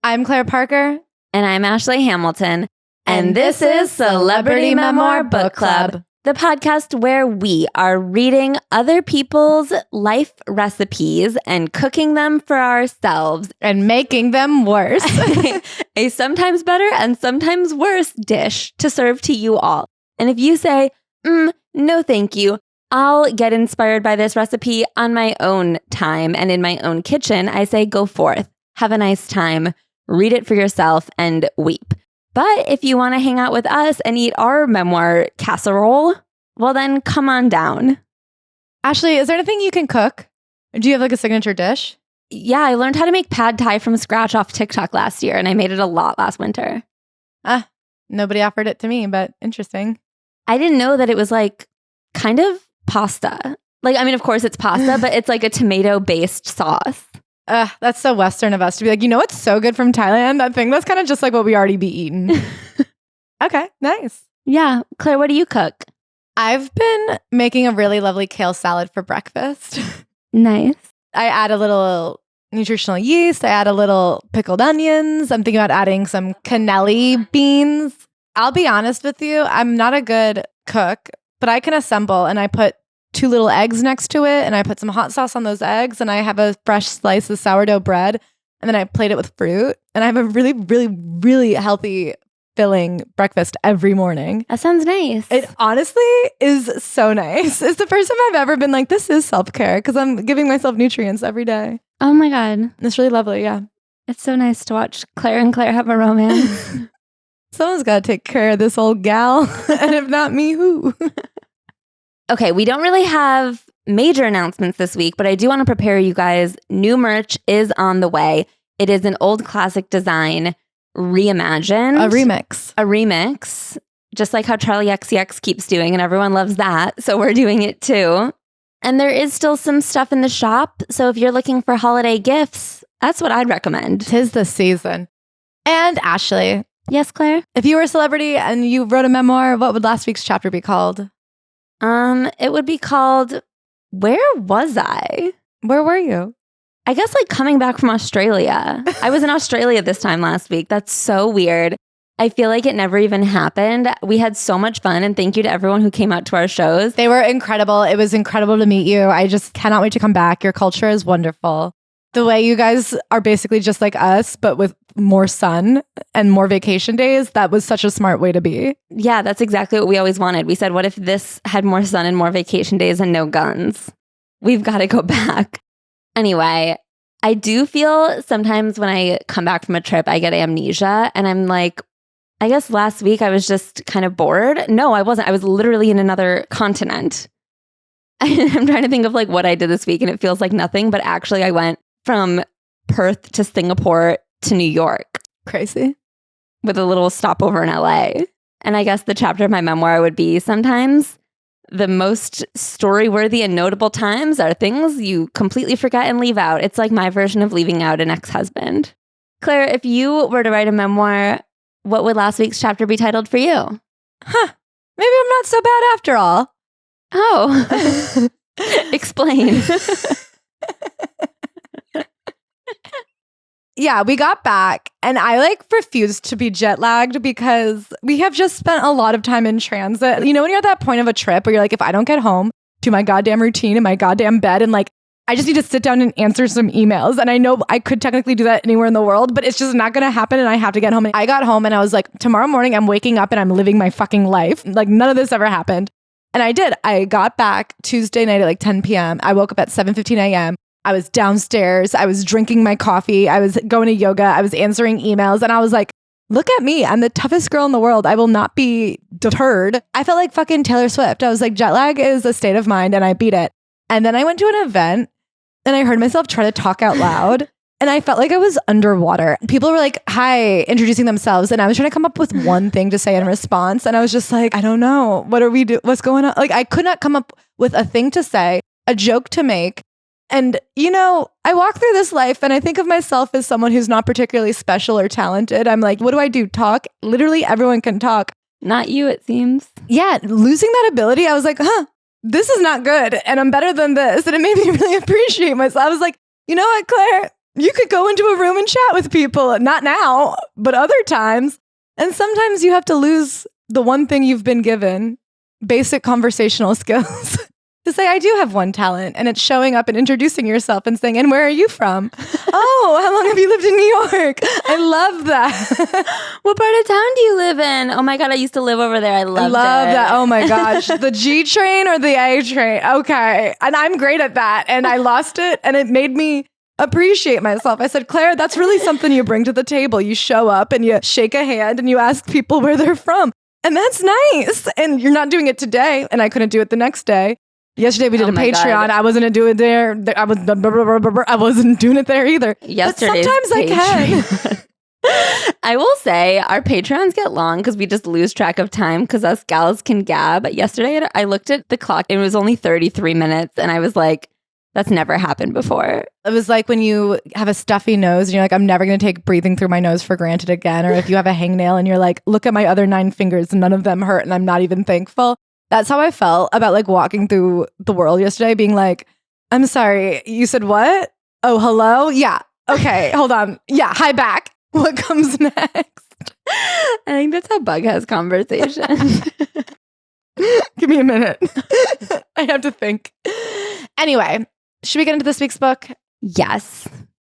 I'm Claire Parker. And I'm Ashley Hamilton. And this is Celebrity Memoir Book Club, the podcast where we are reading other people's life recipes and cooking them for ourselves. And making them worse. A sometimes better and sometimes worse dish to serve to you all. And if you say, no thank you, I'll get inspired by this recipe on my own time and in my own kitchen, I say go forth, have a nice time, read it for yourself, and weep. But if you want to hang out with us and eat our memoir casserole, well then come on down. Ashley, is there anything you can cook? Do you have like a signature dish? Yeah, I learned how to make pad thai from scratch off TikTok last year, and I made it a lot last winter. Nobody offered it to me, but interesting. I didn't know that it was like kind of pasta. Like, I mean, of course it's pasta, but it's like a tomato-based sauce. That's so Western of us to be like, you know what's so good from Thailand? That thing that's kind of just like what we already be eating. Okay, nice. Yeah. Claire, what do you cook? I've been making a really lovely kale salad for breakfast. Nice. I add a little nutritional yeast. I add a little pickled onions. I'm thinking about adding some cannelli beans. I'll be honest with you, I'm not a good cook, but I can assemble, and I put 2 little eggs next to it, and I put some hot sauce on those eggs, and I have a fresh slice of sourdough bread, and then I plate it with fruit, and I have a really, really, really healthy, filling breakfast every morning. That sounds nice. It honestly is so nice. It's the first time I've ever been like, this is self-care, because I'm giving myself nutrients every day. Oh my God. It's really lovely, yeah. It's so nice to watch Claire and Claire have a romance. Someone's got to take care of this old gal, and if not me, who? Okay, we don't really have major announcements this week, but I do want to prepare you guys. New merch is on the way. It is an old classic design reimagined. A remix. A remix, just like how Charlie XCX keeps doing, and everyone loves that. So we're doing it too. And there is still some stuff in the shop. So if you're looking for holiday gifts, that's what I'd recommend. 'Tis the season. And Ashley. Yes, Claire? If you were a celebrity and you wrote a memoir, what would last week's chapter be called? It would be called, Where Was I? Where were you? I guess like coming back from Australia. I was in Australia this time last week. That's so weird. I feel like it never even happened. We had so much fun, and thank you to everyone who came out to our shows. They were incredible. It was incredible to meet you. I just cannot wait to come back. Your culture is wonderful. The way you guys are basically just like us, but with more sun and more vacation days, that was such a smart way to be. Yeah, that's exactly what we always wanted. We said, what if this had more sun and more vacation days and no guns? We've got to go back. Anyway, I do feel sometimes when I come back from a trip, I get amnesia, and I'm like, I guess last week I was just kind of bored. No, I wasn't. I was literally in another continent. I'm trying to think of like what I did this week, and it feels like nothing, but actually I went from Perth to Singapore to New York. Crazy. With a little stopover in LA. And I guess the chapter of my memoir would be sometimes the most story-worthy and notable times are things you completely forget and leave out. It's like my version of leaving out an ex-husband. Claire, if you were to write a memoir, what would last week's chapter be titled for you? Maybe I'm not so bad after all. Oh. Explain. Yeah, we got back, and I like refused to be jet lagged because we have just spent a lot of time in transit. You know, when you're at that point of a trip where you're like, if I don't get home to my goddamn routine in my goddamn bed, and like, I just need to sit down and answer some emails. And I know I could technically do that anywhere in the world, but it's just not going to happen. And I have to get home. And I got home and I was like, tomorrow morning, I'm waking up and I'm living my fucking life. Like, none of this ever happened. And I did. I got back Tuesday night at like 10 p.m. I woke up at 7:15 a.m. I was downstairs. I was drinking my coffee. I was going to yoga. I was answering emails. And I was like, look at me. I'm the toughest girl in the world. I will not be deterred. I felt like fucking Taylor Swift. I was like, jet lag is a state of mind, and I beat it. And then I went to an event and I heard myself try to talk out loud. And I felt like I was underwater. People were like, hi, introducing themselves. And I was trying to come up with one thing to say in response. And I was just like, I don't know. What are we doing? What's going on? Like, I could not come up with a thing to say, a joke to make. And, you know, I walk through this life and I think of myself as someone who's not particularly special or talented. I'm like, what do I do? Talk? Literally everyone can talk. Not you, it seems. Yeah. Losing that ability, I was like, this is not good. And I'm better than this. And it made me really appreciate myself. I was like, you know what, Claire? You could go into a room and chat with people. Not now, but other times. And sometimes you have to lose the one thing you've been given, basic conversational skills. To say, I do have one talent, and it's showing up and introducing yourself and saying, and where are you from? Oh, how long have you lived in New York? I love that. What part of town do you live in? Oh my God, I used to live over there. I love that. Oh my gosh. The G train or the A train? Okay. And I'm great at that. And I lost it, and it made me appreciate myself. I said, Claire, that's really something you bring to the table. You show up and you shake a hand and you ask people where they're from. And that's nice. And you're not doing it today. And I couldn't do it the next day. Yesterday we did a Patreon. God. I wasn't doing it there. I wasn't doing it there either. Yesterday's but sometimes Patreon. I can. I will say our Patreons get long because we just lose track of time because us gals can gab. Yesterday I looked at the clock and it was only 33 minutes and I was like, that's never happened before. It was like when you have a stuffy nose and you're like, I'm never going to take breathing through my nose for granted again. Or if you have a hangnail and you're like, look at my other 9 fingers and none of them hurt and I'm not even thankful. That's how I felt about like walking through the world yesterday, being like, I'm sorry, you said what? Oh, hello? Yeah. Okay, hold on. Yeah, hi back. What comes next? I think that's how Bug has conversations. Give me a minute. I have to think. Anyway, should we get into this week's book? Yes.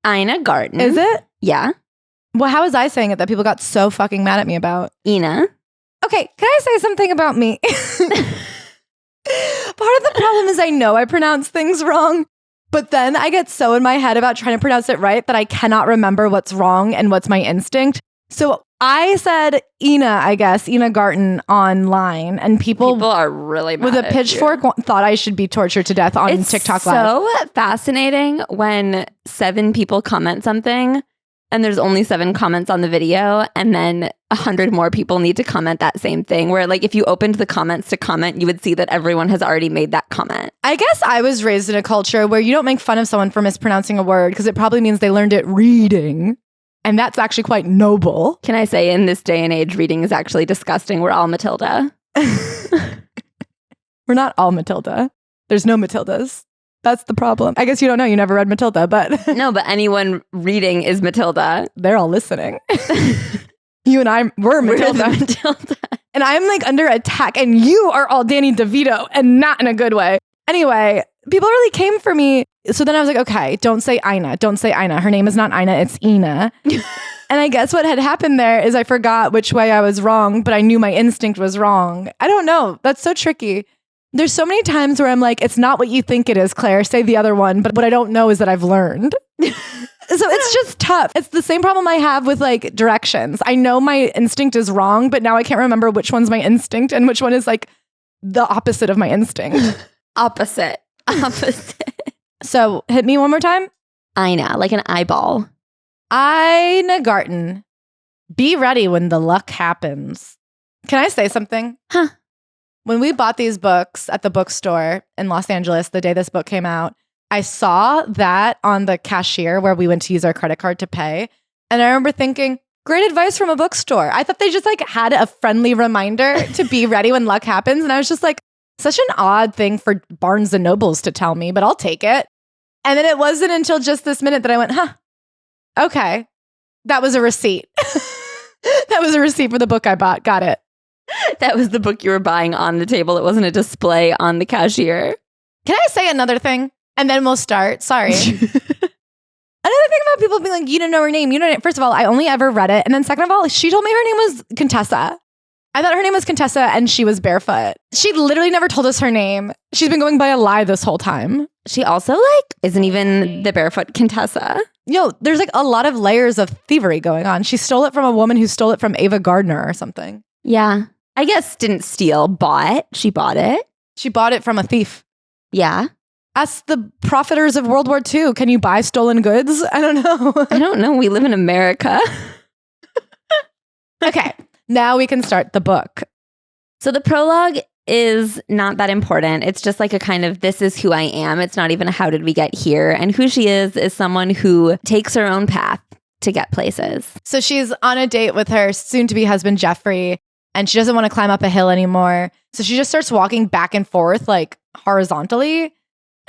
a.k.a. Garten. Is it? Yeah. Well, how was I saying it that people got so fucking mad at me about? Ina. Okay, can I say something about me? Part of the problem is I know I pronounce things wrong, but then I get so in my head about trying to pronounce it right that I cannot remember what's wrong and what's my instinct. So I said Ina Garten online, and people are really mad with a pitchfork thought I should be tortured to death on TikTok Live. It's so fascinating when 7 people comment something and there's only 7 comments on the video, and then 100 more people need to comment that same thing, where like if you opened the comments to comment, you would see that everyone has already made that comment. I guess I was raised in a culture where you don't make fun of someone for mispronouncing a word because it probably means they learned it reading. And that's actually quite noble. Can I say in this day and age, reading is actually disgusting. We're all Matilda. We're not all Matilda. There's no Matildas. That's the problem. I guess you don't know. You never read Matilda, but... No, but anyone reading is Matilda. They're all listening. You and I were Matilda. And I'm like under attack. And you are all Danny DeVito and not in a good way. Anyway, people really came for me. So then I was like, okay, don't say Ina. Don't say Ina. Her name is not Ina. It's Ina. And I guess what had happened there is I forgot which way I was wrong, but I knew my instinct was wrong. I don't know. That's so tricky. There's so many times where I'm like, it's not what you think it is, Claire. Say the other one. But what I don't know is that I've learned. So it's just tough. It's the same problem I have with like directions. I know my instinct is wrong, but now I can't remember which one's my instinct and which one is like the opposite of my instinct. Opposite. So hit me one more time. Ina, like an eyeball. Ina Garten. Be ready when the luck happens. Can I say something? Huh. When we bought these books at the bookstore in Los Angeles, the day this book came out, I saw that on the cashier where we went to use our credit card to pay. And I remember thinking, great advice from a bookstore. I thought they just like had a friendly reminder to be ready when luck happens. And I was just like, such an odd thing for Barnes and Nobles to tell me, but I'll take it. And then it wasn't until just this minute that I went, okay, that was a receipt. That was a receipt for the book I bought. Got it. That was the book you were buying on the table. It wasn't a display on the cashier. Can I say another thing? And then we'll start. Sorry. Another thing about people being like, you don't know her name. You don't know. First of all, I only ever read it. And then second of all, she told me her name was Contessa. I thought her name was Contessa and she was barefoot. She literally never told us her name. She's been going by a lie this whole time. She also like isn't even the Barefoot Contessa. There's like a lot of layers of thievery going on. She stole it from a woman who stole it from Ava Gardner or something. Yeah. I guess didn't steal, bought. She bought it. She bought it from a thief. Yeah. Ask the profiteers of World War II. Can you buy stolen goods? I don't know. I don't know. We live in America. Okay. Now we can start the book. So the prologue is not that important. It's just like a kind of, this is who I am. It's not even a how did we get here. And who she is someone who takes her own path to get places. So she's on a date with her soon-to-be husband, Jeffrey, and she doesn't want to climb up a hill anymore. So she just starts walking back and forth, like horizontally.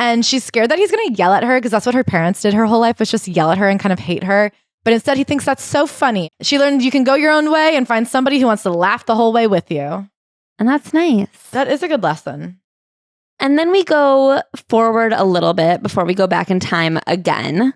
And she's scared that he's going to yell at her because that's what her parents did her whole life, was just yell at her and kind of hate her. But instead, he thinks that's so funny. She learned you can go your own way and find somebody who wants to laugh the whole way with you. And that's nice. That is a good lesson. And then we go forward a little bit before we go back in time again.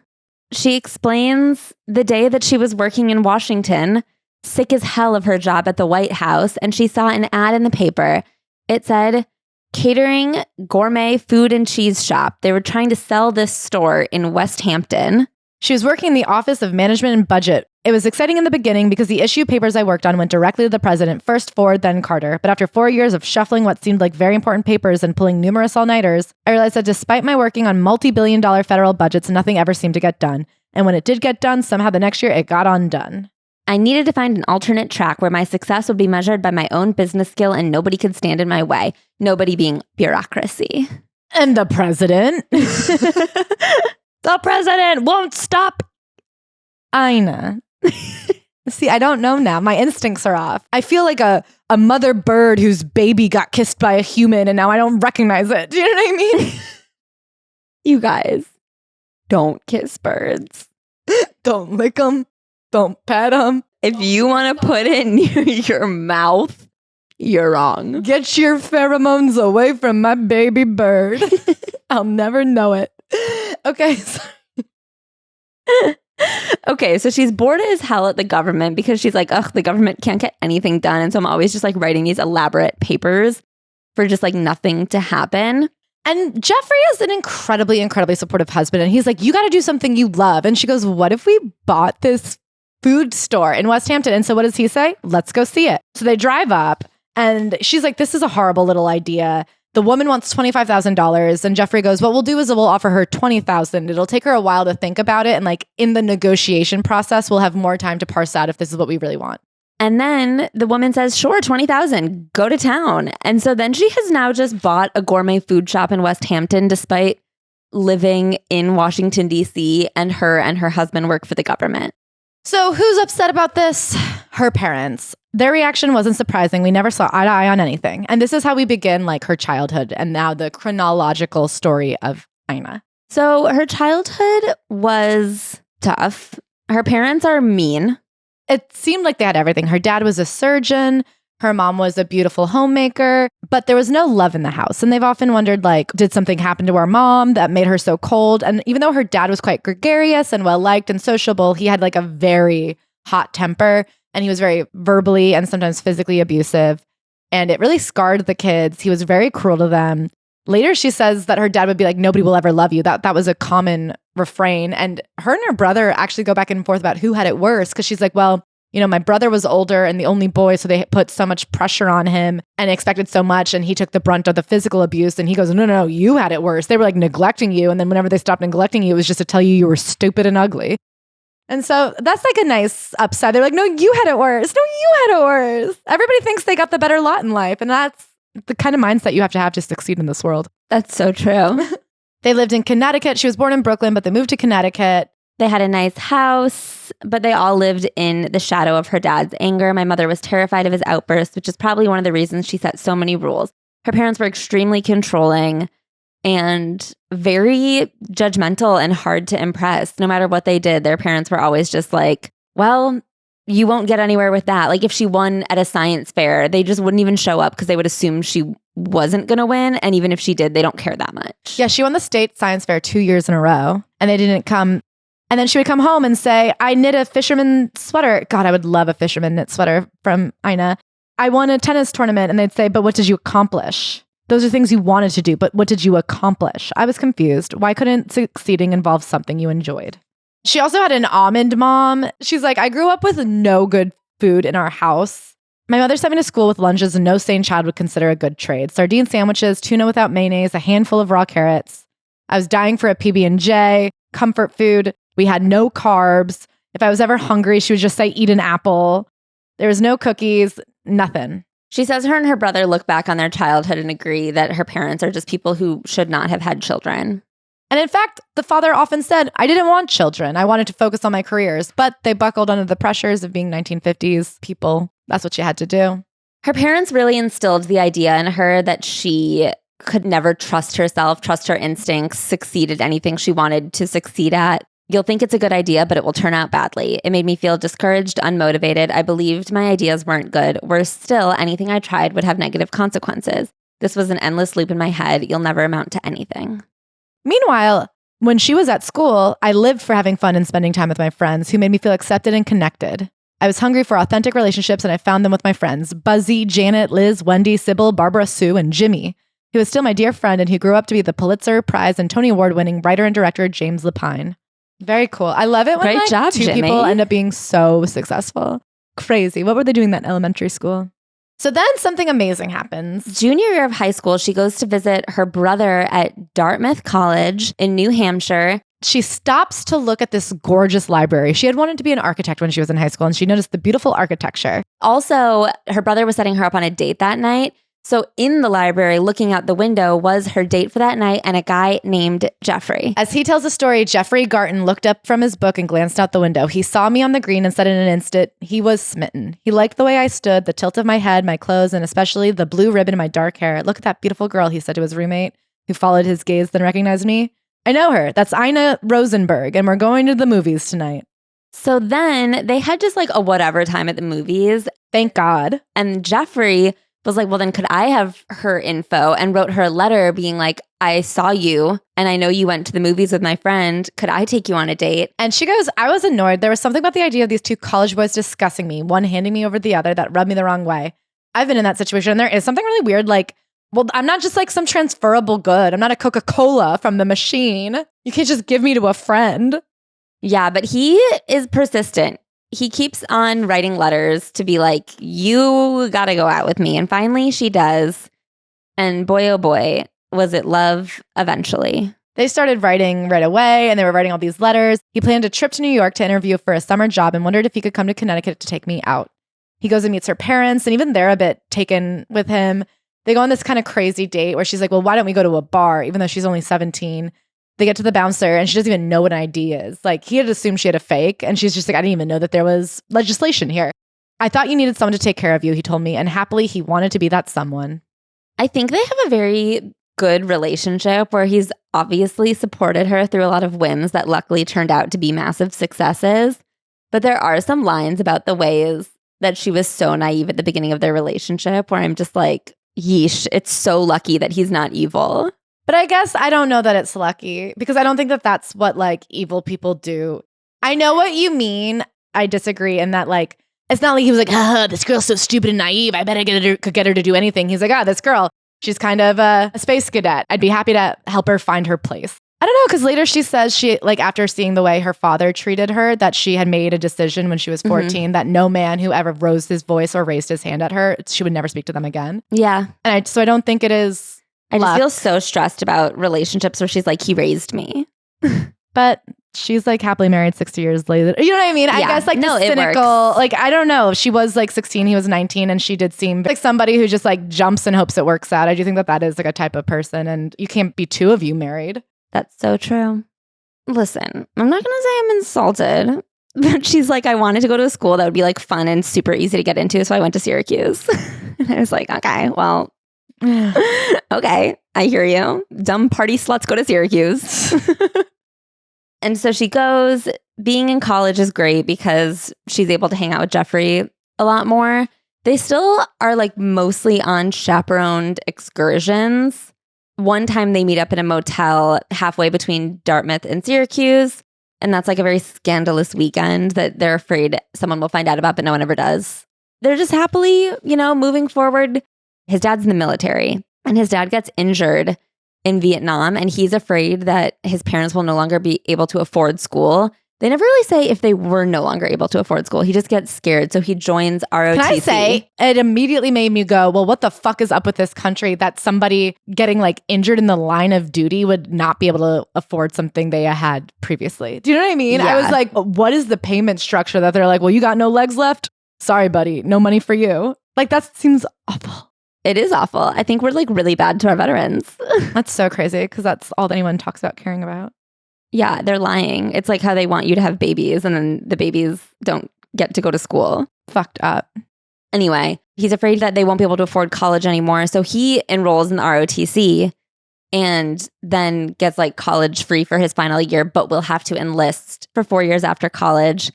She explains the day that she was working in Washington, sick as hell of her job at the White House, and she saw an ad in the paper. It said, catering, gourmet food and cheese shop. They were trying to sell this store in West Hampton. She was working in the Office of Management and Budget. It was exciting in the beginning because the issue papers I worked on went directly to the president, first Ford, then Carter. But after 4 years of shuffling what seemed like very important papers and pulling numerous all-nighters, I realized that despite my working on multi-billion-dollar federal budgets, nothing ever seemed to get done. And when it did get done, somehow the next year it got undone. I needed to find an alternate track where my success would be measured by my own business skill and nobody could stand in my way. Nobody being bureaucracy. And the president. The president won't stop. Ina. See, I don't know now. My instincts are off. I feel like a mother bird whose baby got kissed by a human and now I don't recognize it. Do you know what I mean? You guys, don't kiss birds. Don't lick them. Don't pet them. If you want to put it near your mouth, you're wrong. Get your pheromones away from my baby bird. I'll never know it. Okay. Okay, so she's bored as hell at the government because she's like, ugh, the government can't get anything done. And so I'm always just like writing these elaborate papers for just like nothing to happen. And Jeffrey is an incredibly, incredibly supportive husband. And he's like, you got to do something you love. And she goes, what if we bought this food store in West Hampton? And so what does he say? Let's go see it. So they drive up and she's like, this is a horrible little idea. The woman wants $25,000 and Jeffrey goes, what we'll do is we'll offer her $20,000. It'll take her a while to think about it. And like in the negotiation process, we'll have more time to parse out if this is what we really want. And then the woman says, sure, $20,000, go to town. And so then she has now just bought a gourmet food shop in West Hampton, despite living in Washington, D.C., and her husband work for the government. So who's upset about this? Her parents. Their reaction wasn't surprising. We never saw eye to eye on anything. And this is how we begin like her childhood and now the chronological story of Ina. So her childhood was tough. Her parents are mean. It seemed like they had everything. Her dad was a surgeon. Her mom was a beautiful homemaker, but there was no love in the house. And they've often wondered, like, did something happen to our mom that made her so cold? And even though her dad was quite gregarious and well-liked and sociable, he had like a very hot temper and he was very verbally and sometimes physically abusive. And it really scarred the kids. He was very cruel to them. Later, she says that her dad would be like, nobody will ever love you. That was a common refrain. And her brother actually go back and forth about who had it worse. Because she's like, well, you know, my brother was older and the only boy, so they put so much pressure on him and expected so much. And he took the brunt of the physical abuse. And he goes, no, you had it worse. They were like neglecting you. And then whenever they stopped neglecting you, it was just to tell you were stupid and ugly. And so that's like a nice upside. They're like, no, you had it worse. No, you had it worse. Everybody thinks they got the better lot in life. And that's the kind of mindset you have to succeed in this world. That's so true. They lived in Connecticut. She was born in Brooklyn, but they moved to Connecticut. They had a nice house, but they all lived in the shadow of her dad's anger. My mother was terrified of his outbursts, which is probably one of the reasons she set so many rules. Her parents were extremely controlling and very judgmental and hard to impress. No matter what they did, their parents were always just like, well, you won't get anywhere with that. Like if she won at a science fair, they just wouldn't even show up because they would assume she wasn't going to win. And even if she did, they don't care that much. Yeah, she won the state science fair 2 years in a row and they didn't come. And then she would come home and say, I knit a fisherman sweater. God, I would love a fisherman knit sweater from Ina. I won a tennis tournament. And they'd say, but what did you accomplish? Those are things you wanted to do, but what did you accomplish? I was confused. Why couldn't succeeding involve something you enjoyed? She also had an almond mom. She's like, I grew up with no good food in our house. My mother sent me to school with lunches no sane child would consider a good trade. Sardine sandwiches, tuna without mayonnaise, a handful of raw carrots. I was dying for a PB&J, comfort food. We had no carbs. If I was ever hungry, she would just say, eat an apple. There was no cookies, nothing. She says her and her brother look back on their childhood and agree that her parents are just people who should not have had children. And in fact, the father often said, I didn't want children. I wanted to focus on my careers, but they buckled under the pressures of being 1950s people. That's what she had to do. Her parents really instilled the idea in her that she could never trust herself, trust her instincts, succeed at anything she wanted to succeed at. You'll think it's a good idea, but it will turn out badly. It made me feel discouraged, unmotivated. I believed my ideas weren't good. Worse still, anything I tried would have negative consequences. This was an endless loop in my head. You'll never amount to anything. Meanwhile, when she was at school, I lived for having fun and spending time with my friends who made me feel accepted and connected. I was hungry for authentic relationships, and I found them with my friends, Buzzy, Janet, Liz, Wendy, Sybil, Barbara, Sue, and Jimmy, who is still my dear friend and who grew up to be the Pulitzer Prize and Tony Award-winning writer and director James Lapine. Very cool. I love it when Great job, two Jimmy. people end up being so successful. Crazy. What were they doing in that elementary school? So then something amazing happens. Junior year of high school, she goes to visit her brother at Dartmouth College in New Hampshire. She stops to look at this gorgeous library. She had wanted to be an architect when she was in high school, and she noticed the beautiful architecture. Also, her brother was setting her up on a date that night. So in the library, looking out the window, was her date for that night and a guy named Jeffrey. As he tells the story, Jeffrey Garten looked up from his book and glanced out the window. He saw me on the green and said in an instant, he was smitten. He liked the way I stood, the tilt of my head, my clothes, and especially the blue ribbon in my dark hair. Look at that beautiful girl, he said to his roommate, who followed his gaze, then recognized me. I know her. That's Ina Rosenberg, and we're going to the movies tonight. So then they had just like a whatever time at the movies. Thank God. And Jeffrey was like, well, then could I have her info? And wrote her a letter being like, I saw you and I know you went to the movies with my friend. Could I take you on a date? And she goes, I was annoyed. There was something about the idea of these two college boys discussing me, one handing me over the other, that rubbed me the wrong way. I've been in that situation. And there is something really weird. Like, well, I'm not just like some transferable good. I'm not a Coca-Cola from the machine. You can't just give me to a friend. Yeah, but he is persistent. He keeps on writing letters to be like, you got to go out with me. And finally she does. And boy, oh boy, was it love eventually. They started writing right away, and they were writing all these letters. He planned a trip to New York to interview for a summer job and wondered if he could come to Connecticut to take me out. He goes and meets her parents, and even they're a bit taken with him. They go on this kind of crazy date where she's like, well, why don't we go to a bar, even though she's only 17. They get to the bouncer and she doesn't even know what an ID is. Like, he had assumed she had a fake, and she's just like, I didn't even know that there was legislation here. I thought you needed someone to take care of you, he told me, and happily he wanted to be that someone. I think they have a very good relationship where he's obviously supported her through a lot of whims that luckily turned out to be massive successes. But there are some lines about the ways that she was so naive at the beginning of their relationship where I'm just like, yeesh, it's so lucky that he's not evil. But I guess I don't know that it's lucky, because I don't think that that's what like evil people do. I know what you mean. I disagree in that, like, it's not like he was like, this girl's so stupid and naive. I bet could get her to do anything. He's like, this girl, she's kind of a space cadet. I'd be happy to help her find her place. I don't know, because later she says she, like, after seeing the way her father treated her, that she had made a decision when she was 14 that no man who ever rose his voice or raised his hand at her, she would never speak to them again. Yeah. And so I don't think it is. I just feel so stressed about relationships where she's like, he raised me. But she's like happily married 60 years later. You know what I mean? Yeah. I guess like the cynical, like, I don't know. She was like 16, he was 19, and she did seem like somebody who just like jumps and hopes it works out. I do think that that is like a type of person, and you can't be two of you married. That's so true. Listen, I'm not going to say I'm insulted, but she's like, I wanted to go to a school that would be like fun and super easy to get into. So I went to Syracuse. And I was like, okay, well, okay, I hear you. Dumb party sluts go to Syracuse. And so she goes. Being in college is great because she's able to hang out with Jeffrey a lot more. They still are like mostly on chaperoned excursions. One time they meet up in a motel halfway between Dartmouth and Syracuse. And that's like a very scandalous weekend that they're afraid someone will find out about, but no one ever does. They're just happily, moving forward. His dad's in the military, and his dad gets injured in Vietnam, and he's afraid that his parents will no longer be able to afford school. They never really say if they were no longer able to afford school. He just gets scared, so he joins ROTC. Can I say, it immediately made me go, well, what the fuck is up with this country that somebody getting like injured in the line of duty would not be able to afford something they had previously? Do you know what I mean? Yeah. I was like, what is the payment structure that they're like, well, you got no legs left? Sorry, buddy, no money for you. Like, that seems awful. It is awful. I think we're like really bad to our veterans. That's so crazy, because that's all that anyone talks about caring about. Yeah, they're lying. It's like how they want you to have babies and then the babies don't get to go to school. Fucked up. Anyway, He's afraid that they won't be able to afford college anymore. So he enrolls in the ROTC and then gets like college free for his final year, but will have to enlist for 4 years after college.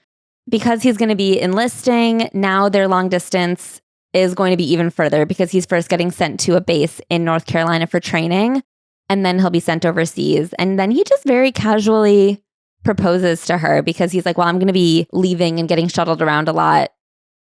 Because he's going to be enlisting, now their long distance is going to be even further because he's first getting sent to a base in North Carolina for training, and then he'll be sent overseas. And then he just very casually proposes to her because he's like, well, I'm going to be leaving and getting shuttled around a lot,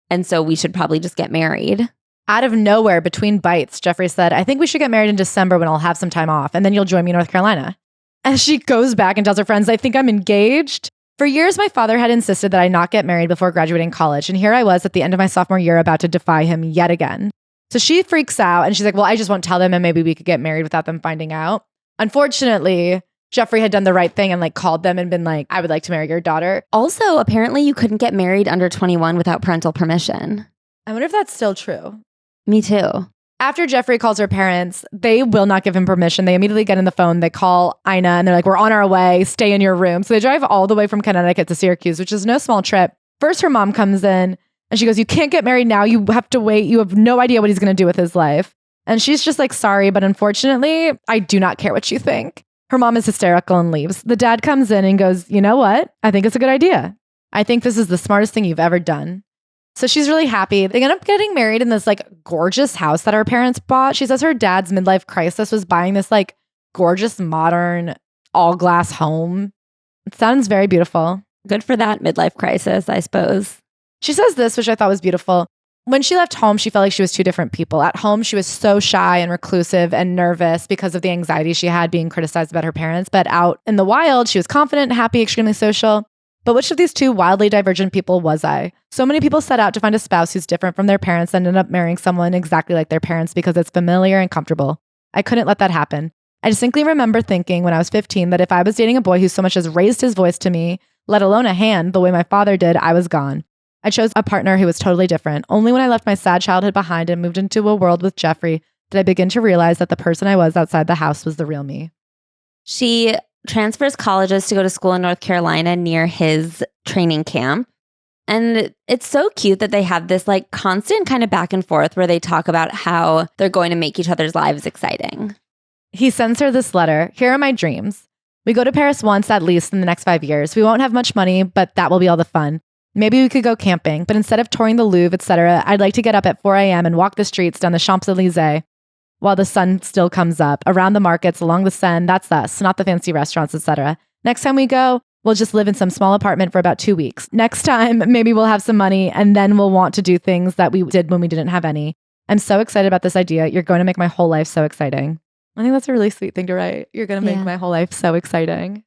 and so we should probably just get married. Out of nowhere, between bites, Jeffrey said, I think we should get married in December when I'll have some time off, and then you'll join me in North Carolina. As she goes back and tells her friends, I think I'm engaged. For years, my father had insisted that I not get married before graduating college. And here I was at the end of my sophomore year about to defy him yet again. So she freaks out and she's like, well, I just won't tell them and maybe we could get married without them finding out. Unfortunately, Jeffrey had done the right thing and like called them and been like, I would like to marry your daughter. Also, apparently you couldn't get married under 21 without parental permission. I wonder if that's still true. Me too. After Jeffrey calls her parents, they will not give him permission. They immediately get in the phone. They call Ina and they're like, we're on our way. Stay in your room. So they drive all the way from Connecticut to Syracuse, which is no small trip. First, her mom comes in and she goes, you can't get married now. You have to wait. You have no idea what he's going to do with his life. And she's just like, sorry, but unfortunately, I do not care what you think. Her mom is hysterical and leaves. The dad comes in and goes, you know what? I think it's a good idea. I think this is the smartest thing you've ever done. So she's really happy. They end up getting married in this like gorgeous house that her parents bought. She says her dad's midlife crisis was buying this like gorgeous, modern, all glass home. It sounds very beautiful. Good for that midlife crisis, I suppose. She says this, which I thought was beautiful. When she left home, she felt like she was two different people. At home, she was so shy and reclusive and nervous because of the anxiety she had being criticized about her parents. But out in the wild, she was confident, happy, extremely social. But which of these two wildly divergent people was I? So many people set out to find a spouse who's different from their parents and end up marrying someone exactly like their parents because it's familiar and comfortable. I couldn't let that happen. I distinctly remember thinking when I was 15 that if I was dating a boy who so much as raised his voice to me, let alone a hand, the way my father did, I was gone. I chose a partner who was totally different. Only when I left my sad childhood behind and moved into a world with Jeffrey did I begin to realize that the person I was outside the house was the real me. She transfers colleges to go to school in North Carolina near his training camp. And it's so cute that they have this like constant kind of back and forth where they talk about how they're going to make each other's lives exciting. He sends her this letter. Here are my dreams. We go to Paris once at least in the next 5 years. We won't have much money, but that will be all the fun. Maybe we could go camping, but instead of touring the Louvre, etc., I'd like to get up at 4 a.m. and walk the streets down the Champs-Élysées while the sun still comes up, around the markets, along the Seine. That's us, not the fancy restaurants, etc. Next time we go, we'll just live in some small apartment for about 2 weeks. Next time, maybe we'll have some money and then we'll want to do things that we did when we didn't have any. I'm so excited about this idea. You're going to make my whole life so exciting. I think that's a really sweet thing to write. You're going to make my whole life so exciting.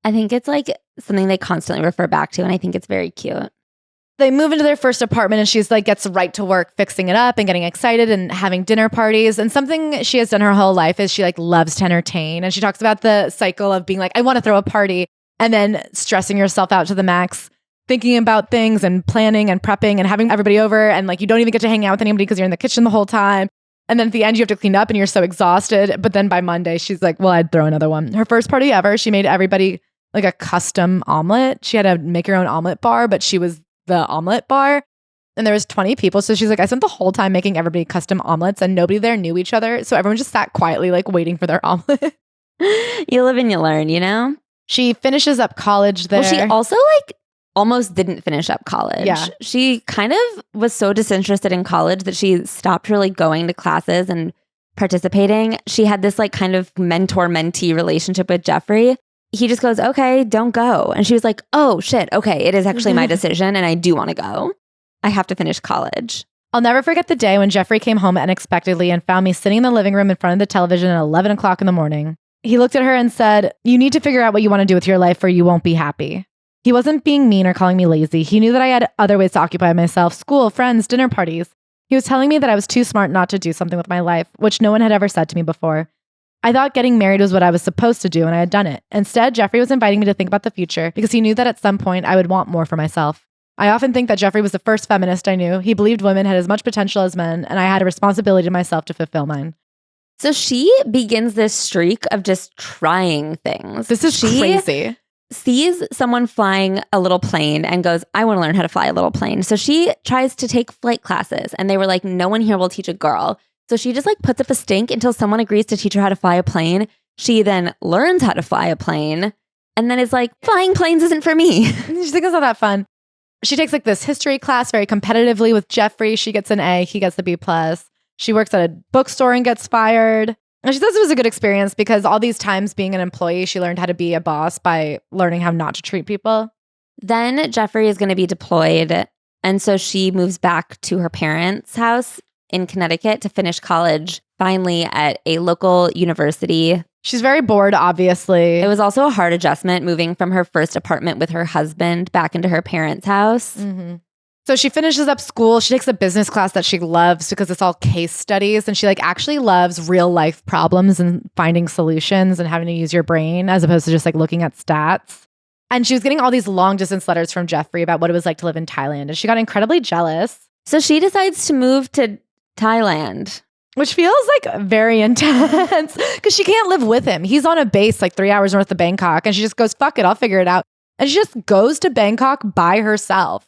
I think it's like something they constantly refer back to, and I think it's very cute. They move into their first apartment and she's like gets right to work fixing it up and getting excited and having dinner parties. And something she has done her whole life is she like loves to entertain. And she talks about the cycle of being like, I want to throw a party, and then stressing yourself out to the max, thinking about things and planning and prepping and having everybody over. And like, you don't even get to hang out with anybody because you're in the kitchen the whole time. And then at the end, you have to clean up and you're so exhausted. But then by Monday, she's like, well, I'd throw another one. Her first party ever, she made everybody like a custom omelet. She had to make her own omelet bar, but she was the omelet bar. And there was 20 people. So she's like, I spent the whole time making everybody custom omelets and nobody there knew each other. So everyone just sat quietly, like waiting for their omelet. You live and you learn, you know? She finishes up college there. Well, she also like almost didn't finish up college. Yeah. She kind of was so disinterested in college that she stopped really going to classes and participating. She had this like kind of mentor-mentee relationship with Jeffrey. He just goes, okay, don't go. And she was like, oh shit, okay, it is actually my decision and I do want to go. I have to finish college. I'll never forget the day when Jeffrey came home unexpectedly and found me sitting in the living room in front of the television at 11 o'clock in the morning. He looked at her and said, you need to figure out what you want to do with your life or you won't be happy. He wasn't being mean or calling me lazy. He knew that I had other ways to occupy myself: school, friends, dinner parties. He was telling me that I was too smart not to do something with my life, which no one had ever said to me before. I thought getting married was what I was supposed to do, and I had done it. Instead, Jeffrey was inviting me to think about the future because he knew that at some point I would want more for myself. I often think that Jeffrey was the first feminist I knew. He believed women had as much potential as men, and I had a responsibility to myself to fulfill mine. So she begins this streak of just trying things. This is crazy. sees someone flying a little plane and goes, I want to learn how to fly a little plane. So she tries to take flight classes and they were like, no one here will teach a girl. So she just like puts up a stink until someone agrees to teach her how to fly a plane. She then learns how to fly a plane and then is like, flying planes isn't for me. She thinks it's not that fun. She takes like this history class very competitively with Jeffrey. She gets an A, he gets the B+. She works at a bookstore and gets fired. And she says it was a good experience because all these times being an employee, she learned how to be a boss by learning how not to treat people. Then Jeffrey is going to be deployed. And so she moves back to her parents' house in Connecticut to finish college, finally at a local university. She's very bored, obviously. It was also a hard adjustment moving from her first apartment with her husband back into her parents' house. Mm-hmm. So she finishes up school. She takes a business class that she loves because it's all case studies. And she like actually loves real life problems and finding solutions and having to use your brain as opposed to just like looking at stats. And she was getting all these long distance letters from Jeffrey about what it was like to live in Thailand. And she got incredibly jealous. So she decides to move to Thailand. Which feels like very intense because she can't live with him. He's on a base like 3 hours north of Bangkok. And she just goes, fuck it, I'll figure it out. And she just goes to Bangkok by herself.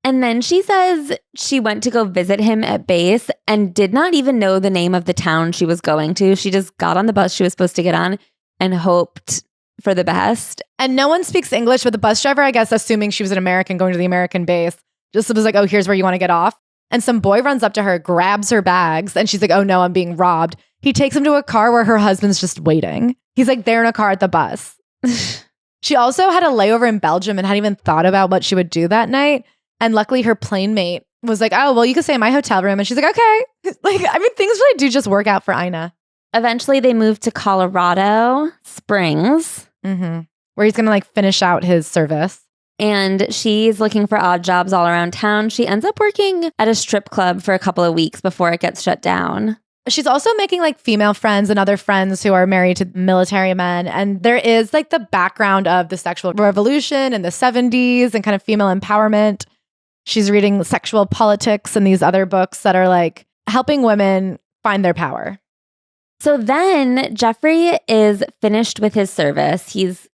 And then she says she went to go visit him at base and did not even know the name of the town she was going to. She just got on the bus she was supposed to get on and hoped for the best. And no one speaks English, but the bus driver, I guess, assuming she was an American going to the American base, just was like, oh, here's where you want to get off. And some boy runs up to her, grabs her bags, and she's like, oh no, I'm being robbed. He takes him to a car where her husband's just waiting. He's like, they're in a car at the bus. She also had a layover in Belgium and hadn't even thought about what she would do that night. And luckily her plane mate was like, oh, well, you can stay in my hotel room. And she's like, okay. Like, I mean, things really do just work out for Ina. Eventually they moved to Colorado Springs. Mm-hmm. Where he's going to like finish out his service. And she's looking for odd jobs all around town. She ends up working at a strip club for a couple of weeks before it gets shut down. She's also making like female friends and other friends who are married to military men. And there is like the background of the sexual revolution in the 70s and kind of female empowerment. She's reading Sexual Politics and these other books that are like helping women find their power. So then Jeffrey is finished with his service. He's,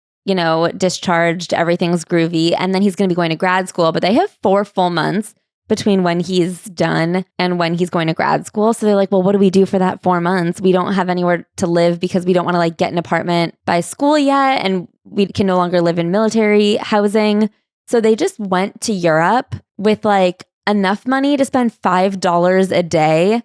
discharged, everything's groovy, and then he's going to be going to grad school. But they have 4 full months between when he's done and when he's going to grad school. So they're like, well, what do we do for that 4 months? We don't have anywhere to live because we don't want to like get an apartment by school yet. And we can no longer live in military housing. So they just went to Europe with like enough money to spend $5 a day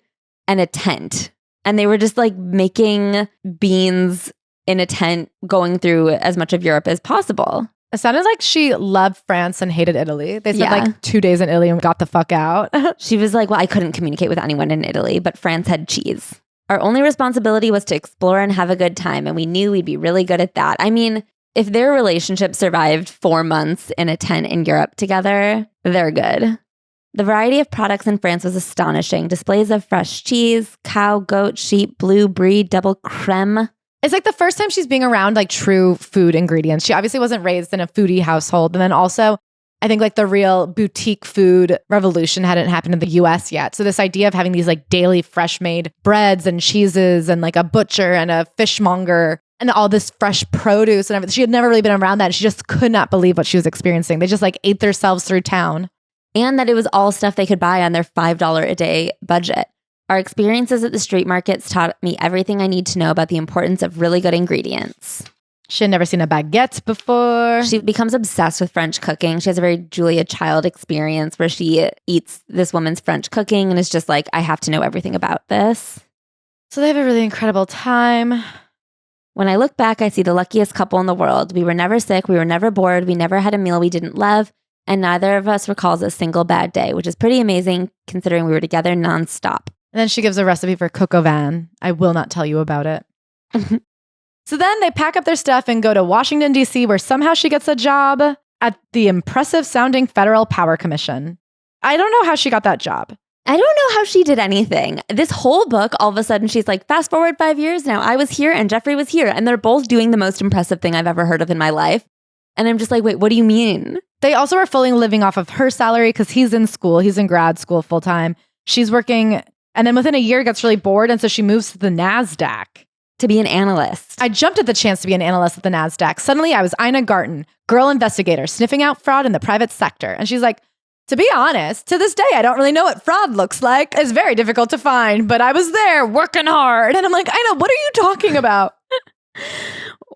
and a tent. And they were just like making beans in a tent going through as much of Europe as possible. It sounded like she loved France and hated Italy. They spent like 2 days in Italy and got the fuck out. She was like, well, I couldn't communicate with anyone in Italy, but France had cheese. Our only responsibility was to explore and have a good time. And we knew we'd be really good at that. I mean, if their relationship survived 4 months in a tent in Europe together, they're good. The variety of products in France was astonishing. Displays of fresh cheese, cow, goat, sheep, blue brie, double creme. It's like the first time she's being around like true food ingredients. She obviously wasn't raised in a foodie household. And then also, I think like the real boutique food revolution hadn't happened in the US yet. So this idea of having these like daily fresh made breads and cheeses and like a butcher and a fishmonger and all this fresh produce and everything. She had never really been around that. She just could not believe what she was experiencing. They just like ate themselves through town. And that it was all stuff they could buy on their $5 a day budget. Our experiences at the street markets taught me everything I need to know about the importance of really good ingredients. She had never seen a baguette before. She becomes obsessed with French cooking. She has a very Julia Child experience where she eats this woman's French cooking and is just like, I have to know everything about this. So they have a really incredible time. When I look back, I see the luckiest couple in the world. We were never sick. We were never bored. We never had a meal we didn't love. And neither of us recalls a single bad day, which is pretty amazing considering we were together nonstop. And then she gives a recipe for coq au vin. I will not tell you about it. So then they pack up their stuff and go to Washington, D.C., where somehow she gets a job at the impressive sounding Federal Power Commission. I don't know how she got that job. I don't know how she did anything. This whole book, all of a sudden, she's like, fast forward 5 years now. I was here and Jeffrey was here. And they're both doing the most impressive thing I've ever heard of in my life. And I'm just like, wait, what do you mean? They also are fully living off of her salary because he's in school. He's in grad school full time. She's working. And then within a year, gets really bored. And so she moves to the NASDAQ to be an analyst. I jumped at the chance to be an analyst at the NASDAQ. Suddenly, I was Ina Garten, girl investigator, sniffing out fraud in the private sector. And she's like, to be honest, to this day, I don't really know what fraud looks like. It's very difficult to find, but I was there working hard. And I'm like, Ina, what are you talking about?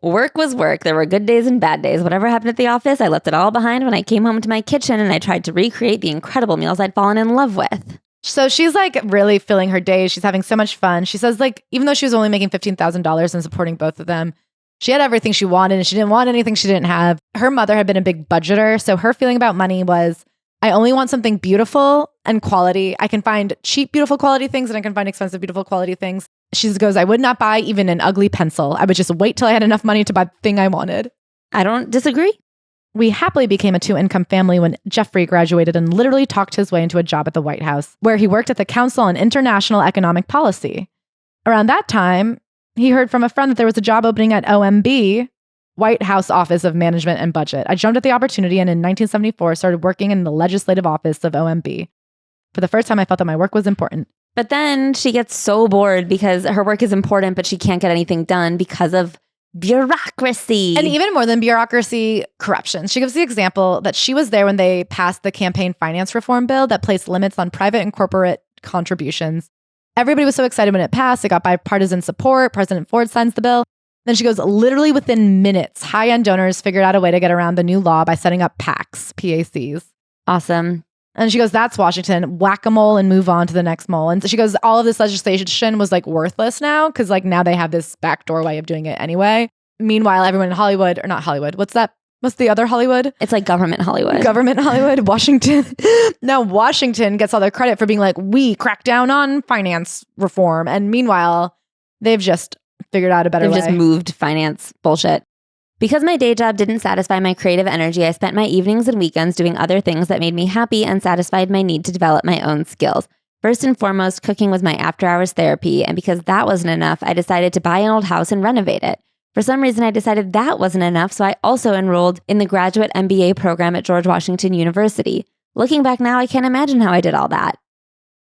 Work was work. There were good days and bad days. Whatever happened at the office, I left it all behind when I came home to my kitchen and I tried to recreate the incredible meals I'd fallen in love with. So she's like really filling her days. She's having so much fun. She says like, even though she was only making $15,000 and supporting both of them, she had everything she wanted and she didn't want anything she didn't have. Her mother had been a big budgeter. So her feeling about money was, I only want something beautiful and quality. I can find cheap, beautiful quality things and I can find expensive, beautiful quality things. She goes, I would not buy even an ugly pencil. I would just wait till I had enough money to buy the thing I wanted. I don't disagree. We happily became a 2-income family when Jeffrey graduated and literally talked his way into a job at the White House, where he worked at the Council on International Economic Policy. Around that time, he heard from a friend that there was a job opening at OMB, White House Office of Management and Budget. I jumped at the opportunity and in 1974 started working in the legislative office of OMB. For the first time, I felt that my work was important. But then she gets so bored because her work is important, but she can't get anything done because of bureaucracy. And even more than bureaucracy, corruption. She gives the example that she was there when they passed the campaign finance reform bill that placed limits on private and corporate contributions. Everybody was so excited when it passed. It got bipartisan support. President Ford signs the bill. Then she goes, literally within minutes, high-end donors figured out a way to get around the new law by setting up PACs, P-A-Cs. Awesome. And she goes, that's Washington, whack-a-mole and move on to the next mole. And she goes, all of this legislation was like worthless now because like now they have this backdoor way of doing it anyway. Meanwhile, everyone in Hollywood, or not Hollywood, what's the other Hollywood? It's like government Hollywood. Government Hollywood, Washington. Now Washington gets all their credit for being like, we crack down on finance reform. And meanwhile, they've just figured out a better way. They've just moved finance bullshit. Because my day job didn't satisfy my creative energy, I spent my evenings and weekends doing other things that made me happy and satisfied my need to develop my own skills. First and foremost, cooking was my after-hours therapy, and because that wasn't enough, I decided to buy an old house and renovate it. For some reason, I decided that wasn't enough, so I also enrolled in the graduate MBA program at George Washington University. Looking back now, I can't imagine how I did all that.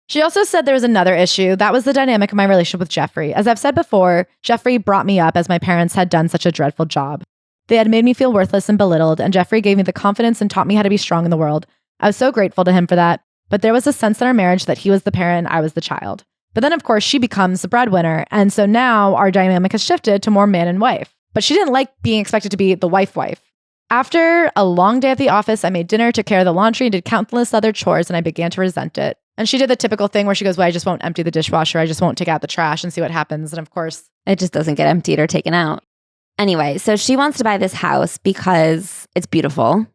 She also said there was another issue. That was the dynamic of my relationship with Jeffrey. As I've said before, Jeffrey brought me up as my parents had done such a dreadful job. They had made me feel worthless and belittled, and Jeffrey gave me the confidence and taught me how to be strong in the world. I was so grateful to him for that, but there was a sense in our marriage that he was the parent and I was the child. But then, of course, she becomes the breadwinner, and so now our dynamic has shifted to more man and wife. But she didn't like being expected to be the wife. After a long day at the office, I made dinner, took care of the laundry, and did countless other chores, and I began to resent it. And she did the typical thing where she goes, well, I just won't empty the dishwasher. I just won't take out the trash and see what happens. And of course, it just doesn't get emptied or taken out. Anyway, so she wants to buy this house because it's beautiful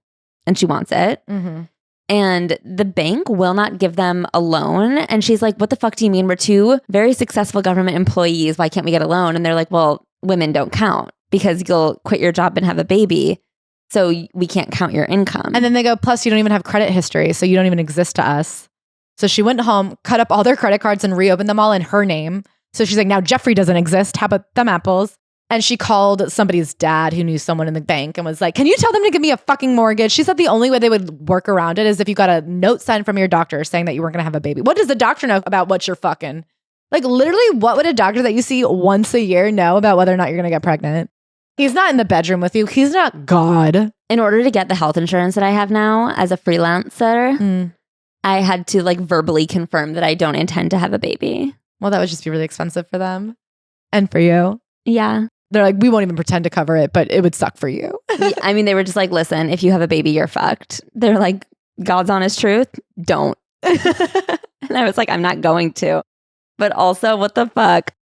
and she wants it. Mm-hmm. And the bank will not give them a loan. And she's like, what the fuck do you mean? We're two very successful government employees. Why can't we get a loan? And they're like, well, women don't count because you'll quit your job and have a baby. So we can't count your income. And then they go, plus you don't even have credit history. So you don't even exist to us. So she went home, cut up all their credit cards and reopened them all in her name. So she's like, now Jeffrey doesn't exist. How about them apples? And she called somebody's dad who knew someone in the bank and was like, can you tell them to give me a fucking mortgage? She said the only way they would work around it is if you got a note signed from your doctor saying that you weren't going to have a baby. What does the doctor know about what you're fucking? Like literally, what would a doctor that you see once a year know about whether or not you're going to get pregnant? He's not in the bedroom with you. He's not God. In order to get the health insurance that I have now as a freelancer, I had to like verbally confirm that I don't intend to have a baby. Well, that would just be really expensive for them and for you. Yeah. They're like, we won't even pretend to cover it, but it would suck for you. I mean, they were just like, listen, if you have a baby, you're fucked. They're like, God's honest truth, don't. And I was like, I'm not going to. But also, what the fuck?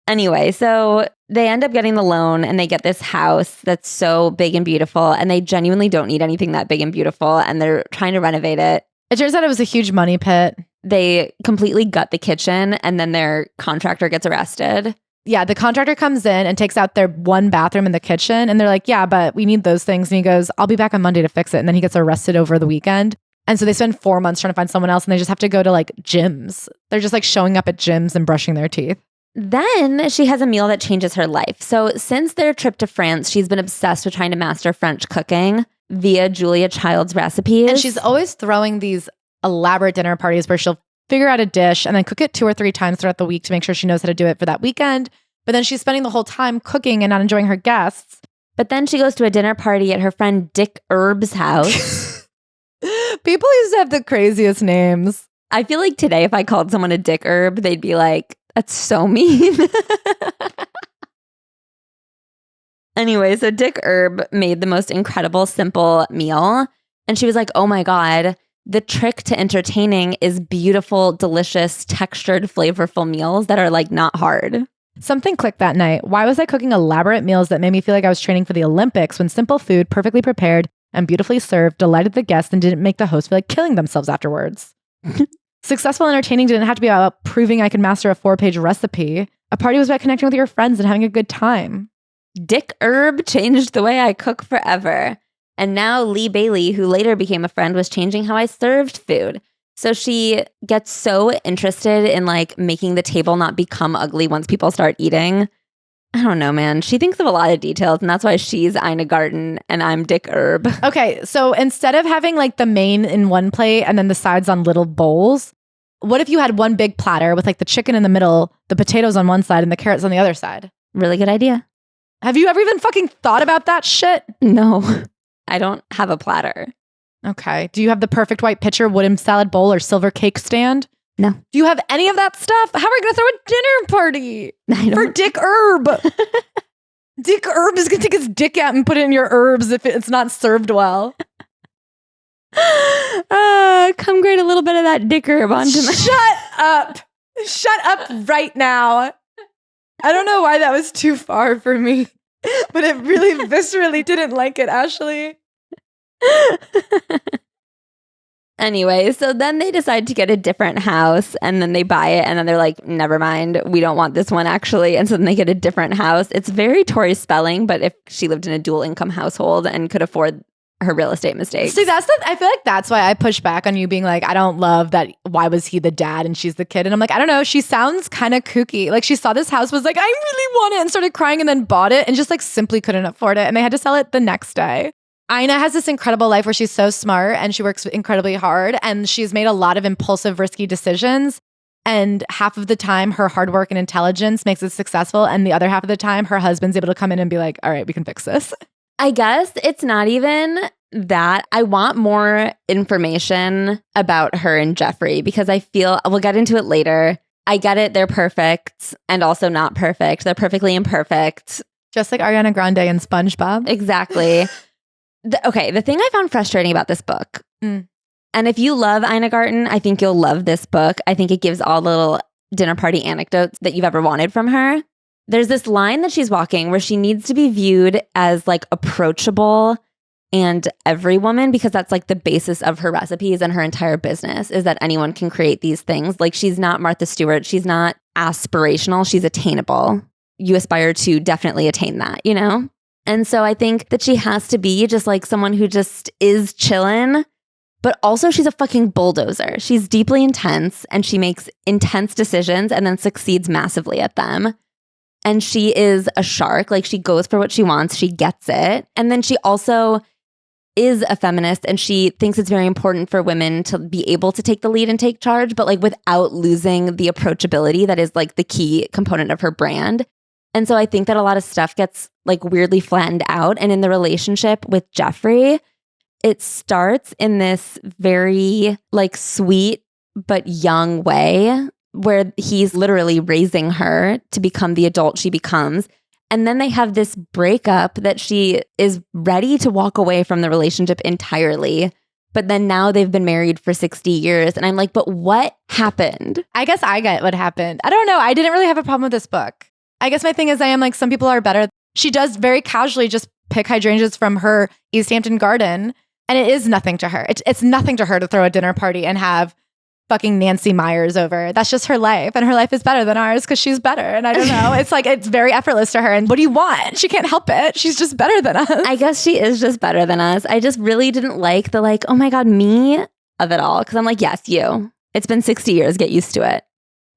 Anyway, so they end up getting the loan and they get this house that's so big and beautiful. And they genuinely don't need anything that big and beautiful. And they're trying to renovate it. It turns out it was a huge money pit. They completely gut the kitchen and then their contractor gets arrested. Yeah, the contractor comes in and takes out their one bathroom in the kitchen. And they're like, yeah, but we need those things. And he goes, I'll be back on Monday to fix it. And then he gets arrested over the weekend. And so they spend 4 months trying to find someone else. And they just have to go to like gyms. They're just like showing up at gyms and brushing their teeth. Then she has a meal that changes her life. So since their trip to France, she's been obsessed with trying to master French cooking via Julia Child's recipes. And she's always throwing these elaborate dinner parties where she'll figure out a dish and then cook it 2 or 3 times throughout the week to make sure she knows how to do it for that weekend. But then she's spending the whole time cooking and not enjoying her guests. But then she goes to a dinner party at her friend Dick Erb's house. People used to have the craziest names. I feel like today, if I called someone a Dick Herb, they'd be like, that's so mean. Anyway, so Dick Herb made the most incredible, simple meal. And she was like, oh my God, the trick to entertaining is beautiful, delicious, textured, flavorful meals that are like not hard. Something clicked that night. Why was I cooking elaborate meals that made me feel like I was training for the Olympics when simple food, perfectly prepared and beautifully served, delighted the guests and didn't make the host feel like killing themselves afterwards? Successful entertaining didn't have to be about proving I could master a 4-page recipe. A party was about connecting with your friends and having a good time. Dick Herb changed the way I cook forever. And now Lee Bailey, who later became a friend, was changing how I served food. So she gets so interested in like making the table not become ugly once people start eating. I don't know, man. She thinks of a lot of details, and that's why she's Ina Garten and I'm Dick Herb. Okay, so instead of having like the main in one plate and then the sides on little bowls, what if you had one big platter with like the chicken in the middle, the potatoes on one side, and the carrots on the other side? Really good idea. Have you ever even fucking thought about that shit? No, I don't have a platter. Okay. Do you have the perfect white pitcher, wooden salad bowl, or silver cake stand? No. Do you have any of that stuff? How are we going to throw a dinner party for Dick Herb? Dick Herb is going to take his dick out and put it in your herbs if it's not served well. Come grate a little bit of that Dick Herb onto my... Shut up. Shut up right now. I don't know why that was too far for me, but it really viscerally didn't like it, Ashley. Anyway, so then they decide to get a different house and then they buy it and then they're like, never mind, we don't want this one actually. And so then they get a different house. It's very Tori Spelling, but if she lived in a dual income household and could afford her real estate mistakes. See, I feel like that's why I push back on you being like, I don't love that. Why was he the dad and she's the kid? And I'm like, I don't know. She sounds kind of kooky. Like she saw this house, was like, I really want it and started crying and then bought it and just like simply couldn't afford it. And they had to sell it the next day. Ina has this incredible life where she's so smart and she works incredibly hard and she's made a lot of impulsive, risky decisions. And half of the time, her hard work and intelligence makes it successful. And the other half of the time, her husband's able to come in and be like, all right, we can fix this. I guess it's not even that. I want more information about her and Jeffrey because I feel, we'll get into it later. I get it. They're perfect and also not perfect. They're perfectly imperfect. Just like Ariana Grande and SpongeBob. Exactly. The thing I found frustrating about this book, and if you love Ina Garten, I think you'll love this book. I think it gives all the little dinner party anecdotes that you've ever wanted from her. There's this line that she's walking where she needs to be viewed as like approachable and every woman, because that's like the basis of her recipes and her entire business is that anyone can create these things. Like she's not Martha Stewart. She's not aspirational. She's attainable. You aspire to definitely attain that, you know? And so I think that she has to be just like someone who just is chillin', but also she's a fucking bulldozer. She's deeply intense and she makes intense decisions and then succeeds massively at them. And she is a shark. Like she goes for what she wants. She gets it. And then she also is a feminist and she thinks it's very important for women to be able to take the lead and take charge, but like without losing the approachability that is like the key component of her brand. And so I think that a lot of stuff gets like weirdly flattened out. And in the relationship with Jeffrey, it starts in this very like sweet but young way where he's literally raising her to become the adult she becomes. And then they have this breakup that she is ready to walk away from the relationship entirely. But then now they've been married for 60 years. And I'm like, but what happened? I guess I get what happened. I don't know. I didn't really have a problem with this book. I guess my thing is I am like, some people are better. She does very casually just pick hydrangeas from her East Hampton garden. And it is nothing to her. It's nothing to her to throw a dinner party and have fucking Nancy Myers over. That's just her life. And her life is better than ours because she's better. And I don't know. It's like, it's very effortless to her. And what do you want? She can't help it. She's just better than us. I guess she is just better than us. I just really didn't like the like, oh my God, me of it all. Because I'm like, yes, you. It's been 60 years. Get used to it.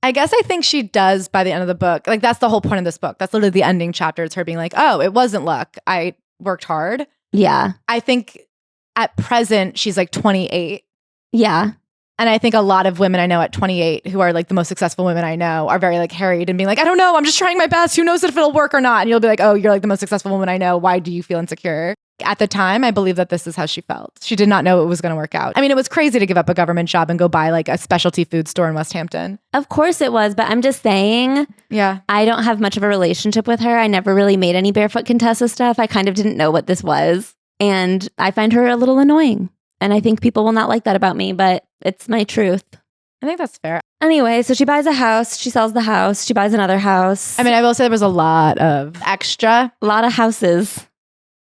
I guess I think she does by the end of the book. Like, that's the whole point of this book. That's literally the ending chapter. It's her being like, oh, it wasn't luck. I worked hard. Yeah. I think at present, she's like 28. Yeah. And I think a lot of women I know at 28 who are like the most successful women I know are very like harried and being like, I don't know, I'm just trying my best. Who knows if it'll work or not? And you'll be like, oh, you're like the most successful woman I know. Why do you feel insecure? At the time, I believe that this is how she felt. She did not know it was going to work out. I mean, it was crazy to give up a government job and go buy like a specialty food store in West Hampton. Of course it was, but I'm just saying, yeah, I don't have much of a relationship with her. I never really made any Barefoot Contessa stuff. I kind of didn't know what this was. And I find her a little annoying. And I think people will not like that about me, but it's my truth. I think that's fair. Anyway, so she buys a house, she sells the house, she buys another house. I mean, I will say there was a lot of extra. A lot of houses.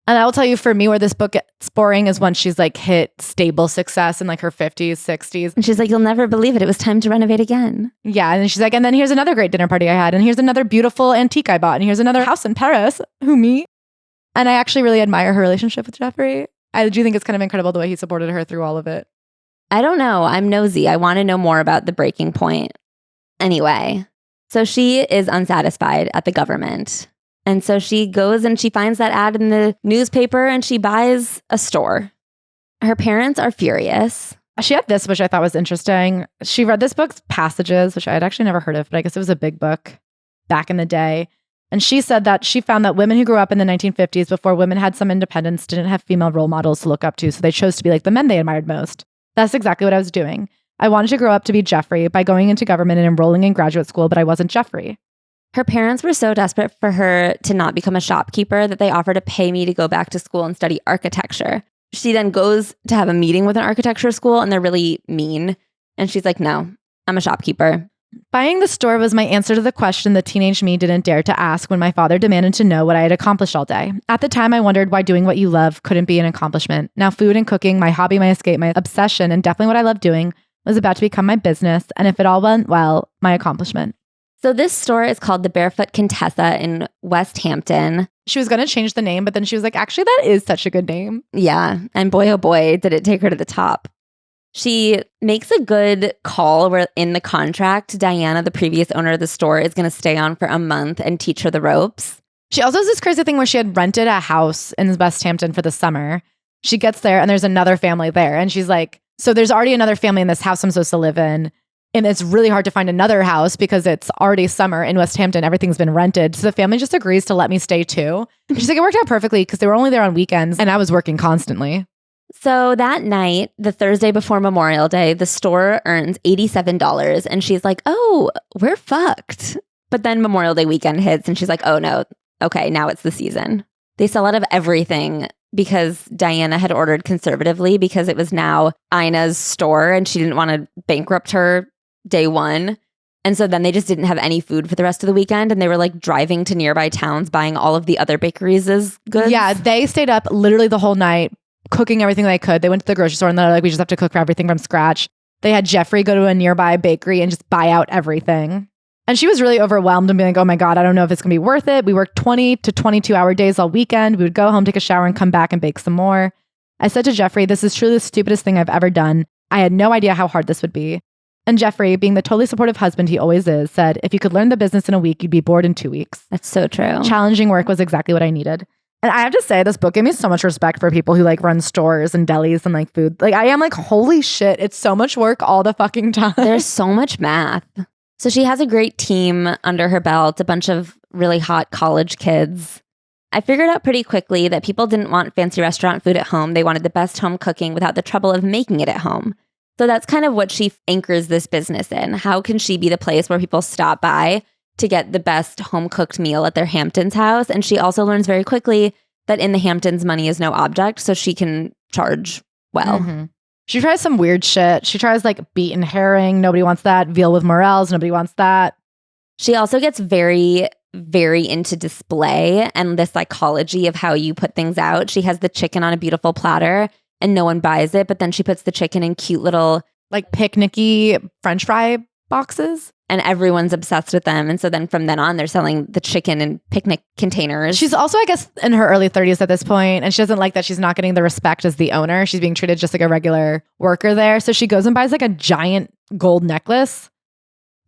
And I will tell you, for me, where this book gets boring is when she's like hit stable success in like her 50s, 60s. And she's like, you'll never believe it. It was time to renovate again. Yeah. And she's like, and then here's another great dinner party I had. And here's another beautiful antique I bought. And here's another house in Paris. Who, me? And I actually really admire her relationship with Jeffrey. I do think it's kind of incredible the way he supported her through all of it. I don't know. I'm nosy. I want to know more about the breaking point. Anyway, so she is unsatisfied at the government. And so she goes and she finds that ad in the newspaper and she buys a store. Her parents are furious. She had this, which I thought was interesting. She read this book's passages, which I had actually never heard of, but I guess it was a big book back in the day. And she said that she found that women who grew up in the 1950s, before women had some independence, didn't have female role models to look up to. So they chose to be like the men they admired most. That's exactly what I was doing. I wanted to grow up to be Jeffrey by going into government and enrolling in graduate school, but I wasn't Jeffrey. Her parents were so desperate for her to not become a shopkeeper that they offered to pay me to go back to school and study architecture. She then goes to have a meeting with an architecture school and they're really mean. And she's like, no, I'm a shopkeeper. Buying the store was my answer to the question the teenage me didn't dare to ask when my father demanded to know what I had accomplished all day. At the time, I wondered why doing what you love couldn't be an accomplishment. Now, food and cooking, my hobby, my escape, my obsession, and definitely what I love doing, was about to become my business. And if it all went well, my accomplishment. So this store is called the Barefoot Contessa in West Hampton. She was going to change the name, but then she was like, actually, that is such a good name. Yeah. And boy, oh boy, did it take her to the top. She makes a good call where in the contract, Diana, the previous owner of the store, is going to stay on for a month and teach her the ropes. She also has this crazy thing where she had rented a house in West Hampton for the summer. She gets there and there's another family there. And she's like, so there's already another family in this house I'm supposed to live in. And it's really hard to find another house because it's already summer in West Hampton. Everything's been rented. So the family just agrees to let me stay too. She's like, it worked out perfectly because they were only there on weekends and I was working constantly. So that night, the Thursday before Memorial Day, the store earns $87 and she's like, oh, we're fucked. But then Memorial Day weekend hits and she's like, oh no, okay, now it's the season. They sell out of everything because Diana had ordered conservatively because it was now Ina's store and she didn't want to bankrupt her day one. And so then they just didn't have any food for the rest of the weekend and they were like driving to nearby towns buying all of the other bakeries' goods. Yeah, they stayed up literally the whole night cooking everything they could. They went to the grocery store and they're like, we just have to cook for everything from scratch. They had Jeffrey go to a nearby bakery and just buy out everything. And she was really overwhelmed and being like, oh my God, I don't know if it's going to be worth it. We worked 20 to 22 hour days all weekend. We would go home, take a shower and come back and bake some more. I said to Jeffrey, this is truly the stupidest thing I've ever done. I had no idea how hard this would be. And Jeffrey, being the totally supportive husband he always is, said, if you could learn the business in a week, you'd be bored in 2 weeks. That's so true. Challenging work was exactly what I needed. And I have to say, this book gave me so much respect for people who like run stores and delis and like food. Like I am like, holy shit, it's so much work all the fucking time. There's so much math. So she has a great team under her belt, a bunch of really hot college kids. I figured out pretty quickly that people didn't want fancy restaurant food at home. They wanted the best home cooking without the trouble of making it at home. So that's kind of what she anchors this business in. How can she be the place where people stop by to get the best home-cooked meal at their Hamptons house? And she also learns very quickly that in the Hamptons, money is no object, so she can charge well. Mm-hmm. She tries some weird shit. She tries like beet and herring. Nobody wants that. Veal with morels. Nobody wants that. She also gets very, very into display and the psychology of how you put things out. She has the chicken on a beautiful platter and no one buys it, but then she puts the chicken in cute little like picnicky French fry boxes. And everyone's obsessed with them. And so then from then on, they're selling the chicken in picnic containers. She's also, I guess, in her early 30s at this point, and she doesn't like that she's not getting the respect as the owner. She's being treated just like a regular worker there. So she goes and buys like a giant gold necklace,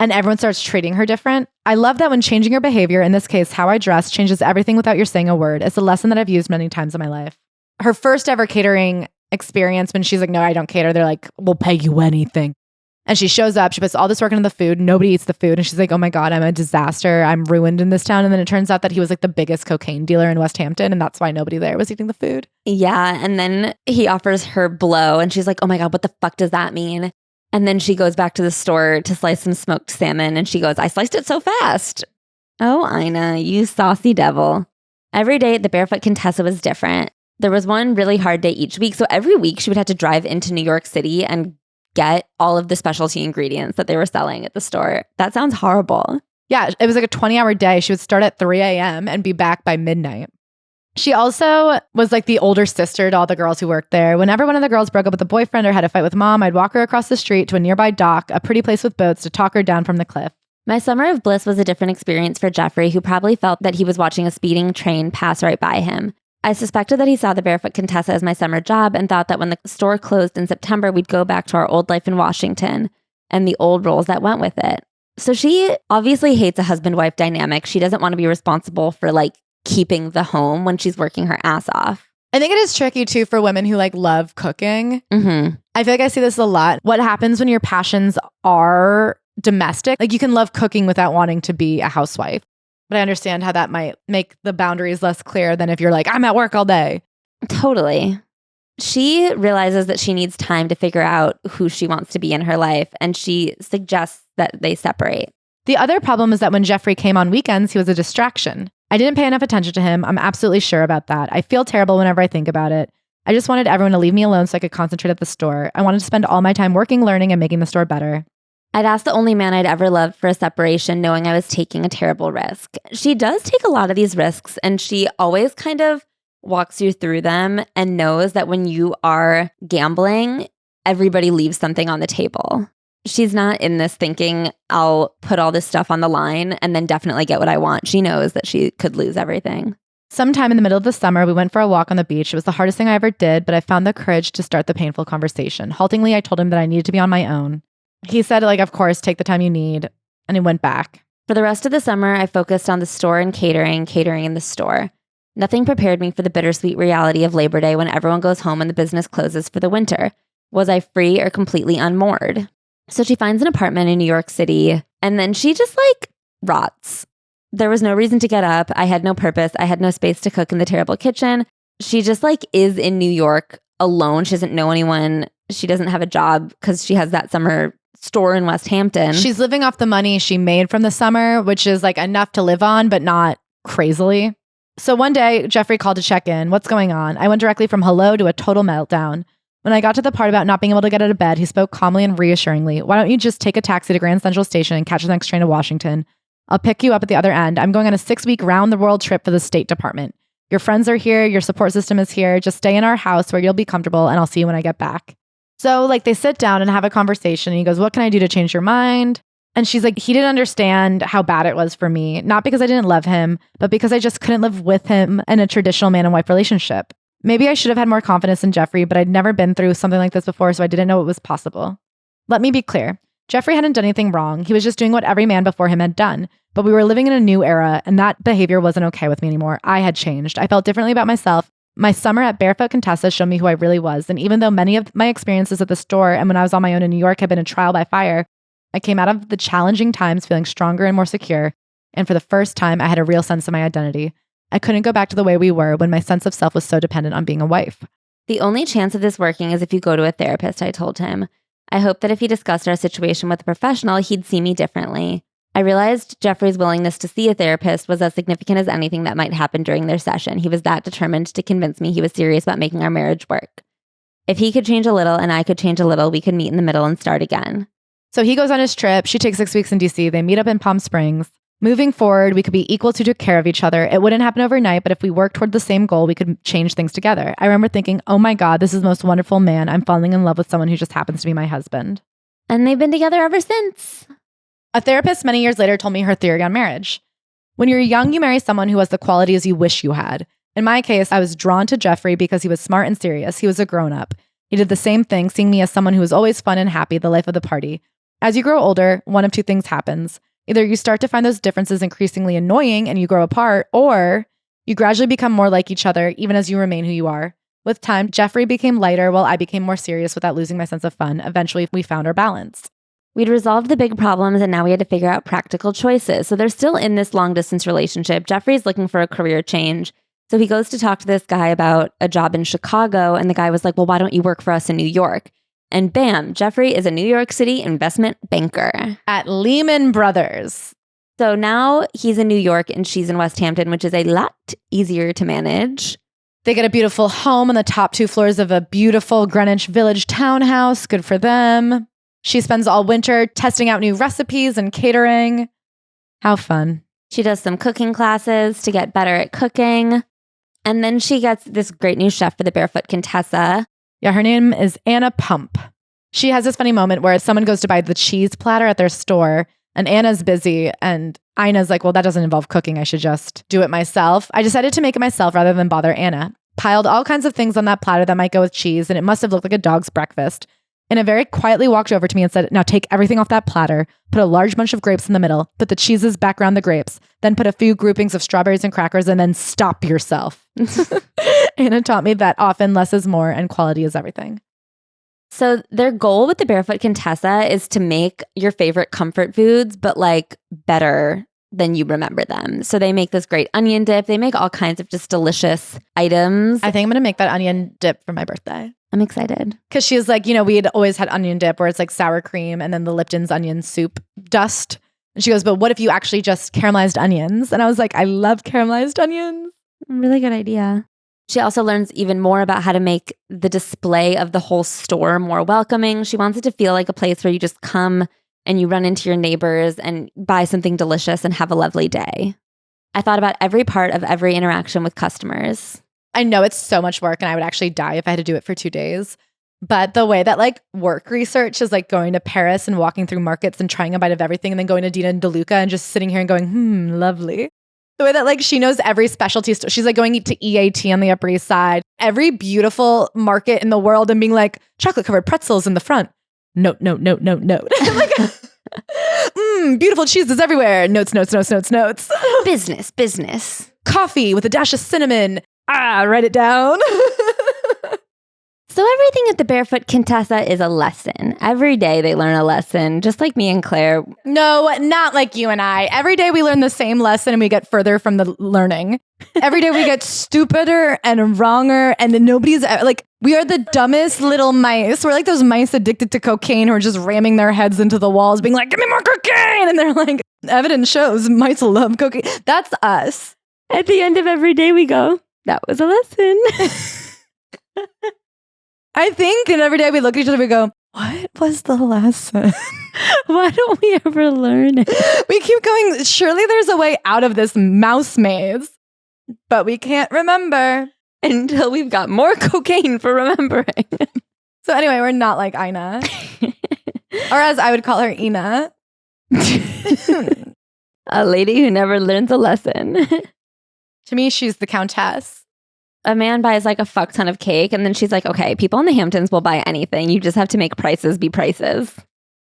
and everyone starts treating her different. I love that when changing your behavior, in this case, how I dress, changes everything without your saying a word. It's a lesson that I've used many times in my life. Her first ever catering experience, when she's like, no, I don't cater. They're like, we'll pay you anything. And she shows up, she puts all this work into the food. Nobody eats the food. And she's like, oh my God, I'm a disaster. I'm ruined in this town. And then it turns out that he was like the biggest cocaine dealer in West Hampton. And that's why nobody there was eating the food. Yeah. And then he offers her blow. And she's like, oh my God, what the fuck does that mean? And then she goes back to the store to slice some smoked salmon. And she goes, I sliced it so fast. Oh, Ina, you saucy devil. Every day at the Barefoot Contessa was different. There was one really hard day each week. So every week she would have to drive into New York City and get all of the specialty ingredients that they were selling at the store. That sounds horrible. Yeah, it was like a 20-hour day. She would start at 3 a.m. and be back by midnight. She also was like the older sister to all the girls who worked there. Whenever one of the girls broke up with a boyfriend or had a fight with mom, I'd walk her across the street to a nearby dock, a pretty place with boats, to talk her down from the cliff. My summer of bliss was a different experience for Jeffrey, who probably felt that he was watching a speeding train pass right by him. I suspected that he saw the Barefoot Contessa as my summer job and thought that when the store closed in September, we'd go back to our old life in Washington and the old roles that went with it. So she obviously hates a husband-wife dynamic. She doesn't want to be responsible for like keeping the home when she's working her ass off. I think it is tricky too for women who like love cooking. Mm-hmm. I feel like I see this a lot. What happens when your passions are domestic? Like you can love cooking without wanting to be a housewife. But I understand how that might make the boundaries less clear than if you're like, I'm at work all day. Totally. She realizes that she needs time to figure out who she wants to be in her life, and she suggests that they separate. The other problem is that when Jeffrey came on weekends, he was a distraction. I didn't pay enough attention to him. I'm absolutely sure about that. I feel terrible whenever I think about it. I just wanted everyone to leave me alone so I could concentrate at the store. I wanted to spend all my time working, learning, and making the store better. I'd asked the only man I'd ever loved for a separation, knowing I was taking a terrible risk. She does take a lot of these risks, and she always kind of walks you through them and knows that when you are gambling, everybody leaves something on the table. She's not in this thinking, I'll put all this stuff on the line and then definitely get what I want. She knows that she could lose everything. Sometime in the middle of the summer, we went for a walk on the beach. It was the hardest thing I ever did, but I found the courage to start the painful conversation. Haltingly, I told him that I needed to be on my own. He said, like, of course, take the time you need, and he went back. For the rest of the summer, I focused on the store and catering in the store. Nothing prepared me for the bittersweet reality of Labor Day when everyone goes home and the business closes for the winter. Was I free or completely unmoored? So she finds an apartment in New York City, and then she just like rots. There was no reason to get up. I had no purpose. I had no space to cook in the terrible kitchen. She just like is in New York alone. She doesn't know anyone. She doesn't have a job because she has that summer store in West Hampton. She's living off the money she made from the summer, which is like enough to live on, but not crazily. So one day, Jeffrey called to check in. What's going on? I went directly from hello to a total meltdown. When I got to the part about not being able to get out of bed, he spoke calmly and reassuringly. Why don't you just take a taxi to Grand Central Station and catch the next train to Washington? I'll pick you up at the other end. I'm going on a 6-week round-the-world trip for the State Department. Your friends are here. Your support system is here. Just stay in our house where you'll be comfortable, and I'll see you when I get back. So like they sit down and have a conversation, and he goes, what can I do to change your mind? And she's like, he didn't understand how bad it was for me, not because I didn't love him, but because I just couldn't live with him in a traditional man and wife relationship. Maybe I should have had more confidence in Jeffrey, but I'd never been through something like this before, so I didn't know it was possible. Let me be clear. Jeffrey hadn't done anything wrong. He was just doing what every man before him had done. But we were living in a new era, and that behavior wasn't okay with me anymore. I had changed. I felt differently about myself. My summer at Barefoot Contessa showed me who I really was. And even though many of my experiences at the store and when I was on my own in New York had been a trial by fire, I came out of the challenging times feeling stronger and more secure. And for the first time, I had a real sense of my identity. I couldn't go back to the way we were when my sense of self was so dependent on being a wife. The only chance of this working is if you go to a therapist, I told him. I hoped that if he discussed our situation with a professional, he'd see me differently. I realized Jeffrey's willingness to see a therapist was as significant as anything that might happen during their session. He was that determined to convince me he was serious about making our marriage work. If he could change a little and I could change a little, we could meet in the middle and start again. So he goes on his trip. She takes 6 weeks in DC. They meet up in Palm Springs. Moving forward, we could be equal to take care of each other. It wouldn't happen overnight, but if we worked toward the same goal, we could change things together. I remember thinking, oh my God, this is the most wonderful man. I'm falling in love with someone who just happens to be my husband. And they've been together ever since. A therapist many years later told me her theory on marriage. When you're young, you marry someone who has the qualities you wish you had. In my case, I was drawn to Jeffrey because he was smart and serious. He was a grown-up. He did the same thing, seeing me as someone who was always fun and happy, the life of the party. As you grow older, one of two things happens. Either you start to find those differences increasingly annoying and you grow apart, or you gradually become more like each other, even as you remain who you are. With time, Jeffrey became lighter while I became more serious without losing my sense of fun. Eventually, we found our balance. We'd resolved the big problems and now we had to figure out practical choices. So they're still in this long distance relationship. Jeffrey's looking for a career change. So he goes to talk to this guy about a job in Chicago. And the guy was like, well, why don't you work for us in New York? And bam, Jeffrey is a New York City investment banker at Lehman Brothers. So now he's in New York and she's in West Hampton, which is a lot easier to manage. They get a beautiful home on the top 2 floors of a beautiful Greenwich Village townhouse. Good for them. She spends all winter testing out new recipes and catering. How fun. She does some cooking classes to get better at cooking. And then she gets this great new chef for the Barefoot Contessa. Yeah, her name is Anna Pump. She has this funny moment where someone goes to buy the cheese platter at their store and Anna's busy and Ina's like, well, that doesn't involve cooking. I should just do it myself. I decided to make it myself rather than bother Anna. Piled all kinds of things on that platter that might go with cheese and it must have looked like a dog's breakfast. Anna very quietly walked over to me and said, now take everything off that platter, put a large bunch of grapes in the middle, put the cheeses back around the grapes, then put a few groupings of strawberries and crackers, and then stop yourself. Anna taught me that often less is more and quality is everything. So their goal with the Barefoot Contessa is to make your favorite comfort foods, but like better than you remember them. So they make this great onion dip. They make all kinds of just delicious items. I think I'm going to make that onion dip for my birthday. I'm excited. Because she was like, you know, we had always had onion dip where it's like sour cream and then the Lipton's onion soup dust. And she goes, but what if you actually just caramelized onions? And I was like, I love caramelized onions. Really good idea. She also learns even more about how to make the display of the whole store more welcoming. She wants it to feel like a place where you just come and you run into your neighbors and buy something delicious and have a lovely day. I thought about every part of every interaction with customers. I know it's so much work and I would actually die if I had to do it for 2 days. But the way that like work research is like going to Paris and walking through markets and trying a bite of everything and then going to Dina and DeLuca and just sitting here and going, lovely. The way that like she knows every specialty store. She's like going to EAT on the Upper East Side, every beautiful market in the world and being like chocolate covered pretzels in the front. Note. Like, beautiful cheeses everywhere. Notes. Business. Coffee with a dash of cinnamon. Write it down. So everything at the Barefoot Contessa is a lesson. Every day they learn a lesson, just like me and Claire. No, not like you and I. Every day we learn the same lesson and we get further from the learning. Every day we get stupider and wronger and nobody's like, we are the dumbest little mice. We're like those mice addicted to cocaine who are just ramming their heads into the walls being like, give me more cocaine. And they're like, evidence shows mice love cocaine. That's us. At the end of every day we go, that was a lesson. I think, and every day we look at each other, we go, what was the lesson? Why don't we ever learn it? We keep going, surely there's a way out of this mouse maze, but we can't remember. Until we've got more cocaine for remembering. So anyway, we're not like Ina. Or as I would call her, Ina. A lady who never learns a lesson. To me, she's the countess. A man buys like a fuck ton of cake and then she's like, okay, people in the Hamptons will buy anything. You just have to make prices be prices.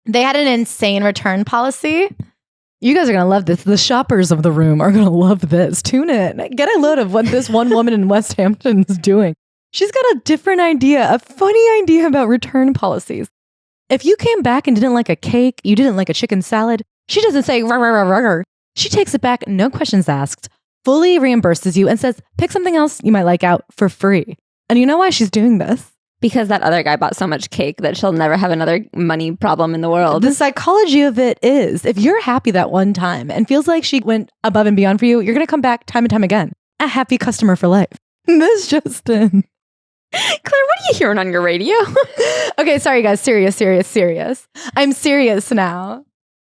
They had an insane return policy. You guys are going to love this. The shoppers of the room are going to love this. Tune in. Get a load of what this one woman in West Hampton is doing. She's got a different idea, a funny idea about return policies. If you came back and didn't like a cake, you didn't like a chicken salad, she doesn't say, rah, rah, rah, rah, rah. She takes it back, no questions asked, fully reimburses you and says, pick something else you might like out for free. And you know why she's doing this? Because that other guy bought so much cake that she'll never have another money problem in the world. The psychology of it is, if you're happy that one time and feels like she went above and beyond for you, you're going to come back time and time again. A happy customer for life. This just in. Claire, what are you hearing on your radio? Okay, sorry guys. Serious. I'm serious now.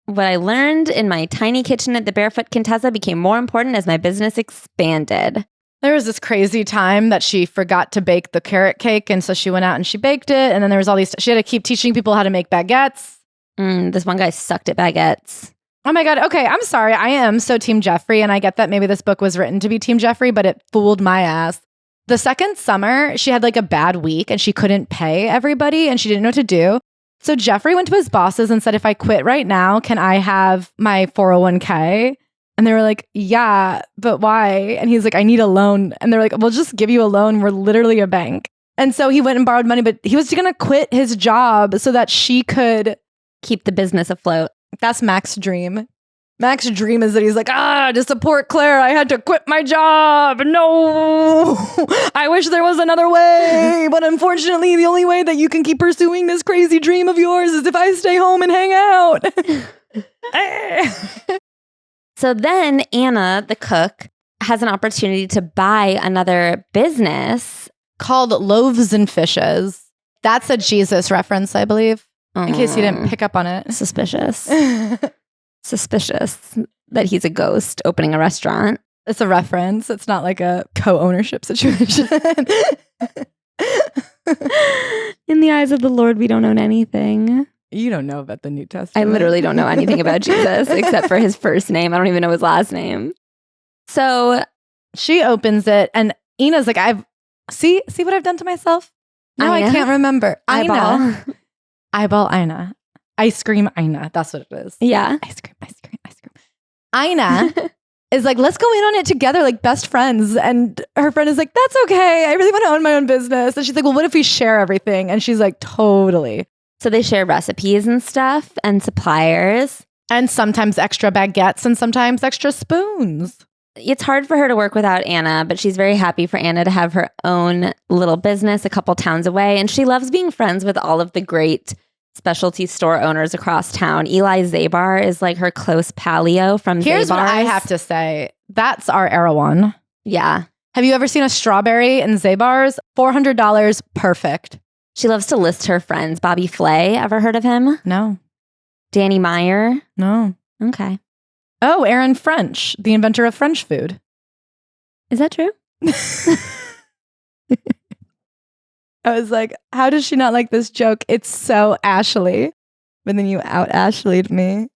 What I learned in my tiny kitchen at the Barefoot Contessa became more important as my business expanded. There was this crazy time that she forgot to bake the carrot cake. And so she went out and she baked it. And then there was all these, she had to keep teaching people how to make baguettes. This one guy sucked at baguettes. Oh my God. Okay. I'm sorry. I am so Team Jeffrey. And I get that maybe this book was written to be Team Jeffrey, but it fooled my ass. The second summer, she had like a bad week and she couldn't pay everybody and she didn't know what to do. So Jeffrey went to his bosses and said, if I quit right now, can I have my 401k? And they were like, yeah, but why? And he's like, I need a loan. And they're like, we'll just give you a loan. We're literally a bank. And so he went and borrowed money, but he was going to quit his job so that she could keep the business afloat. That's Mac's dream. Mac's dream is that he's like, to support Claire, I had to quit my job. No, I wish there was another way. But unfortunately, the only way that you can keep pursuing this crazy dream of yours is if I stay home and hang out. So then Anna, the cook, has an opportunity to buy another business called Loaves and Fishes. That's a Jesus reference, I believe, in case you didn't pick up on it. Suspicious. Suspicious that he's a ghost opening a restaurant. It's a reference. It's not like a co-ownership situation. In the eyes of the Lord, we don't own anything. You don't know about the New Testament. I literally don't know anything about Jesus except for his first name. I don't even know his last name. So she opens it and Ina's like, see what I've done to myself? Now I can't remember. Eyeball Ina. Ice cream Ina. That's what it is. Yeah. Ice cream. Ina is like, let's go in on it together like best friends. And her friend is like, that's okay. I really want to own my own business. And she's like, well, what if we share everything? And she's like, totally. So they share recipes and stuff and suppliers. And sometimes extra baguettes and sometimes extra spoons. It's hard for her to work without Anna, but she's very happy for Anna to have her own little business a couple towns away. And she loves being friends with all of the great specialty store owners across town. Eli Zabar is like her close paleo from Here's Zabar's. What I have to say. That's our Erewhon. Yeah. Have you ever seen a strawberry in Zabar's? $400, perfect. She loves to list her friends. Bobby Flay, ever heard of him? No. Danny Meyer? No. Okay. Oh, Aaron French, the inventor of French food. Is that true? I was like, how does she not like this joke? It's so Ashley. But then you out Ashley'd me.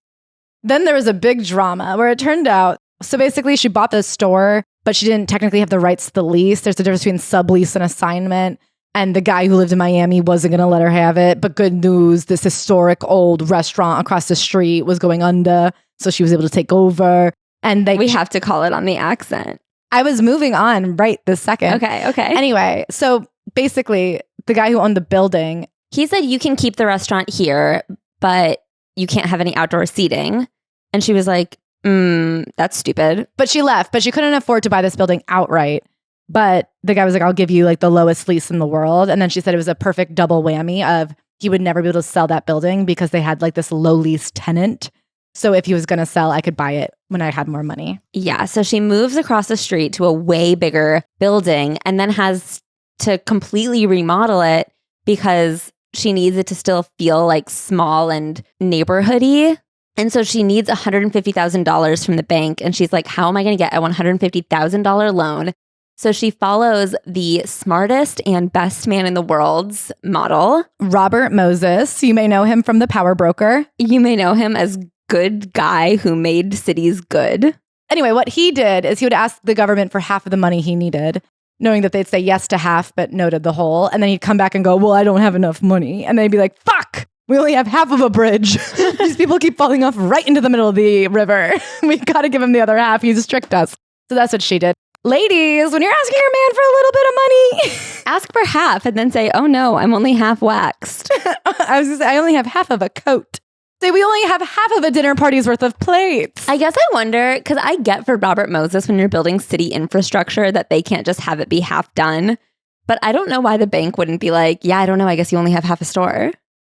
Then there was a big drama where it turned out, so basically she bought the store, but she didn't technically have the rights to the lease. There's a difference between sublease and assignment. And the guy who lived in Miami wasn't going to let her have it. But good news, this historic old restaurant across the street was going under. So she was able to take over. And we have to call it on the accent. I was moving on right this second. Okay. Anyway, so basically, the guy who owned the building, he said, you can keep the restaurant here, but you can't have any outdoor seating. And she was like, that's stupid. But she left, but she couldn't afford to buy this building outright. But the guy was like, I'll give you like the lowest lease in the world. And then she said it was a perfect double whammy of he would never be able to sell that building because they had like this low lease tenant. So if he was going to sell, I could buy it when I had more money. Yeah. So she moves across the street to a way bigger building and then has to completely remodel it because she needs it to still feel like small and neighborhoody. And so she needs $150,000 from the bank. And she's like, how am I going to get a $150,000 loan? So she follows the smartest and best man in the world's model. Robert Moses. You may know him from The Power Broker. You may know him as good guy who made cities good. Anyway, what he did is he would ask the government for half of the money he needed, knowing that they'd say yes to half, but no to the whole. And then he'd come back and go, well, I don't have enough money. And then he'd be like, fuck, we only have half of a bridge. These people keep falling off right into the middle of the river. We got to give him the other half. He's tricked us. So that's what she did. Ladies, when you're asking your man for a little bit of money, ask for half and then say, oh no, I'm only half waxed. I was going to say, I only have half of a coat. Say, we only have half of a dinner party's worth of plates. I guess I wonder, because I get for Robert Moses when you're building city infrastructure that they can't just have it be half done. But I don't know why the bank wouldn't be like, yeah, I don't know, I guess you only have half a store.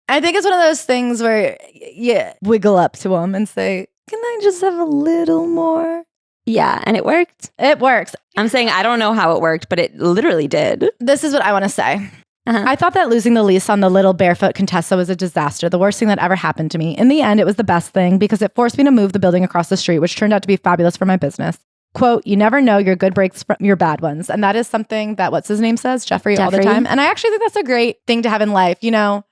I think it's one of those things where you wiggle up to them and say, can I just have a little more? Yeah, and it worked. It works. I'm saying I don't know how it worked, but it literally did. This is what I want to say. Uh-huh. I thought that losing the lease on the little Barefoot Contessa was a disaster, the worst thing that ever happened to me. In the end, it was the best thing because it forced me to move the building across the street, which turned out to be fabulous for my business. Quote, you never know your good breaks from your bad ones. And that is something that, what's his name says? Jeffrey all the time. And I actually think that's a great thing to have in life. You know,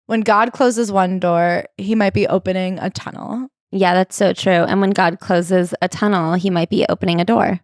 when God closes one door, he might be opening a tunnel. Yeah, that's so true. And when God closes a tunnel, he might be opening a door.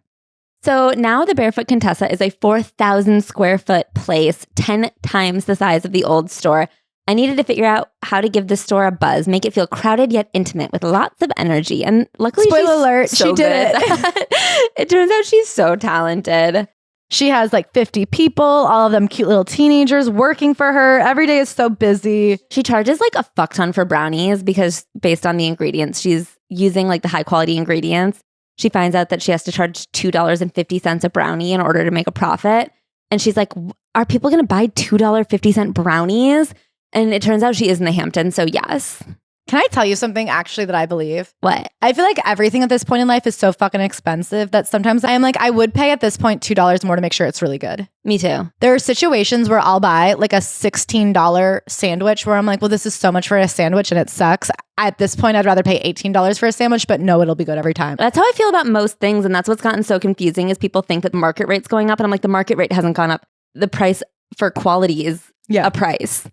So now the Barefoot Contessa is a 4,000 square foot place, 10 times the size of the old store. I needed to figure out how to give the store a buzz, make it feel crowded yet intimate with lots of energy. And luckily, spoiler alert, she did it. It turns out she's so talented. She has like 50 people, all of them cute little teenagers working for her. Every day is so busy. She charges like a fuck ton for brownies because based on the ingredients, she's using like the high quality ingredients. She finds out that she has to charge $2.50 a brownie in order to make a profit. And she's like, are people going to buy $2.50 brownies? And it turns out she is in the Hamptons. So yes. Can I tell you something actually that I believe? What? I feel like everything at this point in life is so fucking expensive that sometimes I am like, I would pay at this point $2 more to make sure it's really good. Me too. There are situations where I'll buy like a $16 sandwich where I'm like, well, this is so much for a sandwich and it sucks. At this point, I'd rather pay $18 for a sandwich, but no, it'll be good every time. That's how I feel about most things. And that's what's gotten so confusing is people think that the market rate's going up. And I'm like, the market rate hasn't gone up. The price for quality is a price.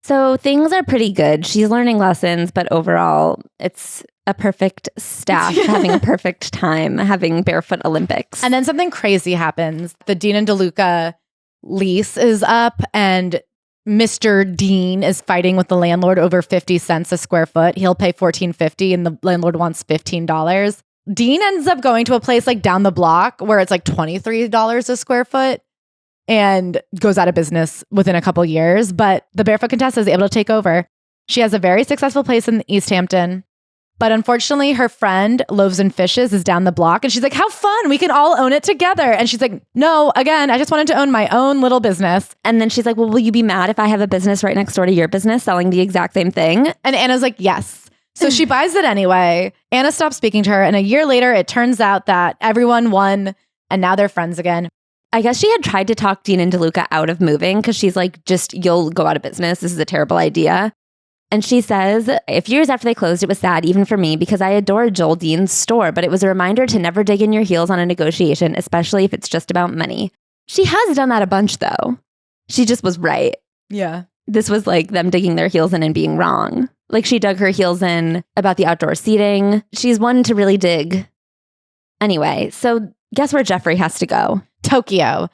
So things are pretty good. She's learning lessons, but overall, it's a perfect staff having a perfect time having Barefoot Olympics. And then something crazy happens. The Dean and DeLuca lease is up and Mr. Dean is fighting with the landlord over 50 cents a square foot. He'll pay $14.50 and the landlord wants $15. Dean ends up going to a place like down the block where it's like $23 a square foot and goes out of business within a couple years. But the Barefoot Contessa is able to take over. She has a very successful place in East Hampton. But unfortunately, her friend, Loaves and Fishes, is down the block. And she's like, how fun. We can all own it together. And she's like, no, again, I just wanted to own my own little business. And then she's like, well, will you be mad if I have a business right next door to your business selling the exact same thing? And Anna's like, yes. So she buys it anyway. Anna stops speaking to her. And a year later, it turns out that everyone won. And now they're friends again. I guess she had tried to talk Dean and DeLuca out of moving because she's like, just, you'll go out of business. This is a terrible idea. And she says, a few years after they closed, it was sad, even for me, because I adored Joel Dean's store, but it was a reminder to never dig in your heels on a negotiation, especially if it's just about money. She has done that a bunch, though. She just was right. Yeah. This was like them digging their heels in and being wrong. Like she dug her heels in about the outdoor seating. She's one to really dig. Anyway, so guess where Jeffrey has to go? Tokyo.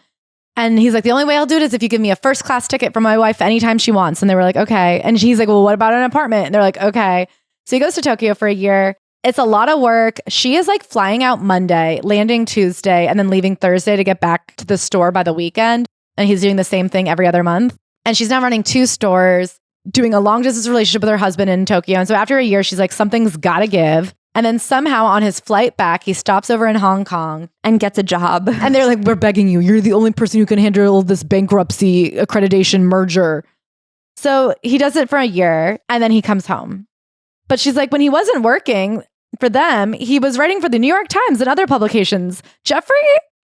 And he's like, the only way I'll do it is if you give me a first class ticket for my wife anytime she wants. And they were like, okay. And he's like, well, what about an apartment? And they're like, okay. So he goes to Tokyo for a year. It's a lot of work. She is like flying out Monday, landing Tuesday, and then leaving Thursday to get back to the store by the weekend. And he's doing the same thing every other month. And she's now running 2 stores, doing a long distance relationship with her husband in Tokyo. And so after a year, she's like, something's got to give. And then somehow on his flight back, he stops over in Hong Kong and gets a job. And they're like, we're begging you. You're the only person who can handle this bankruptcy accreditation merger. So he does it for a year and then he comes home. But she's like, when he wasn't working for them, he was writing for the New York Times and other publications. Jeffrey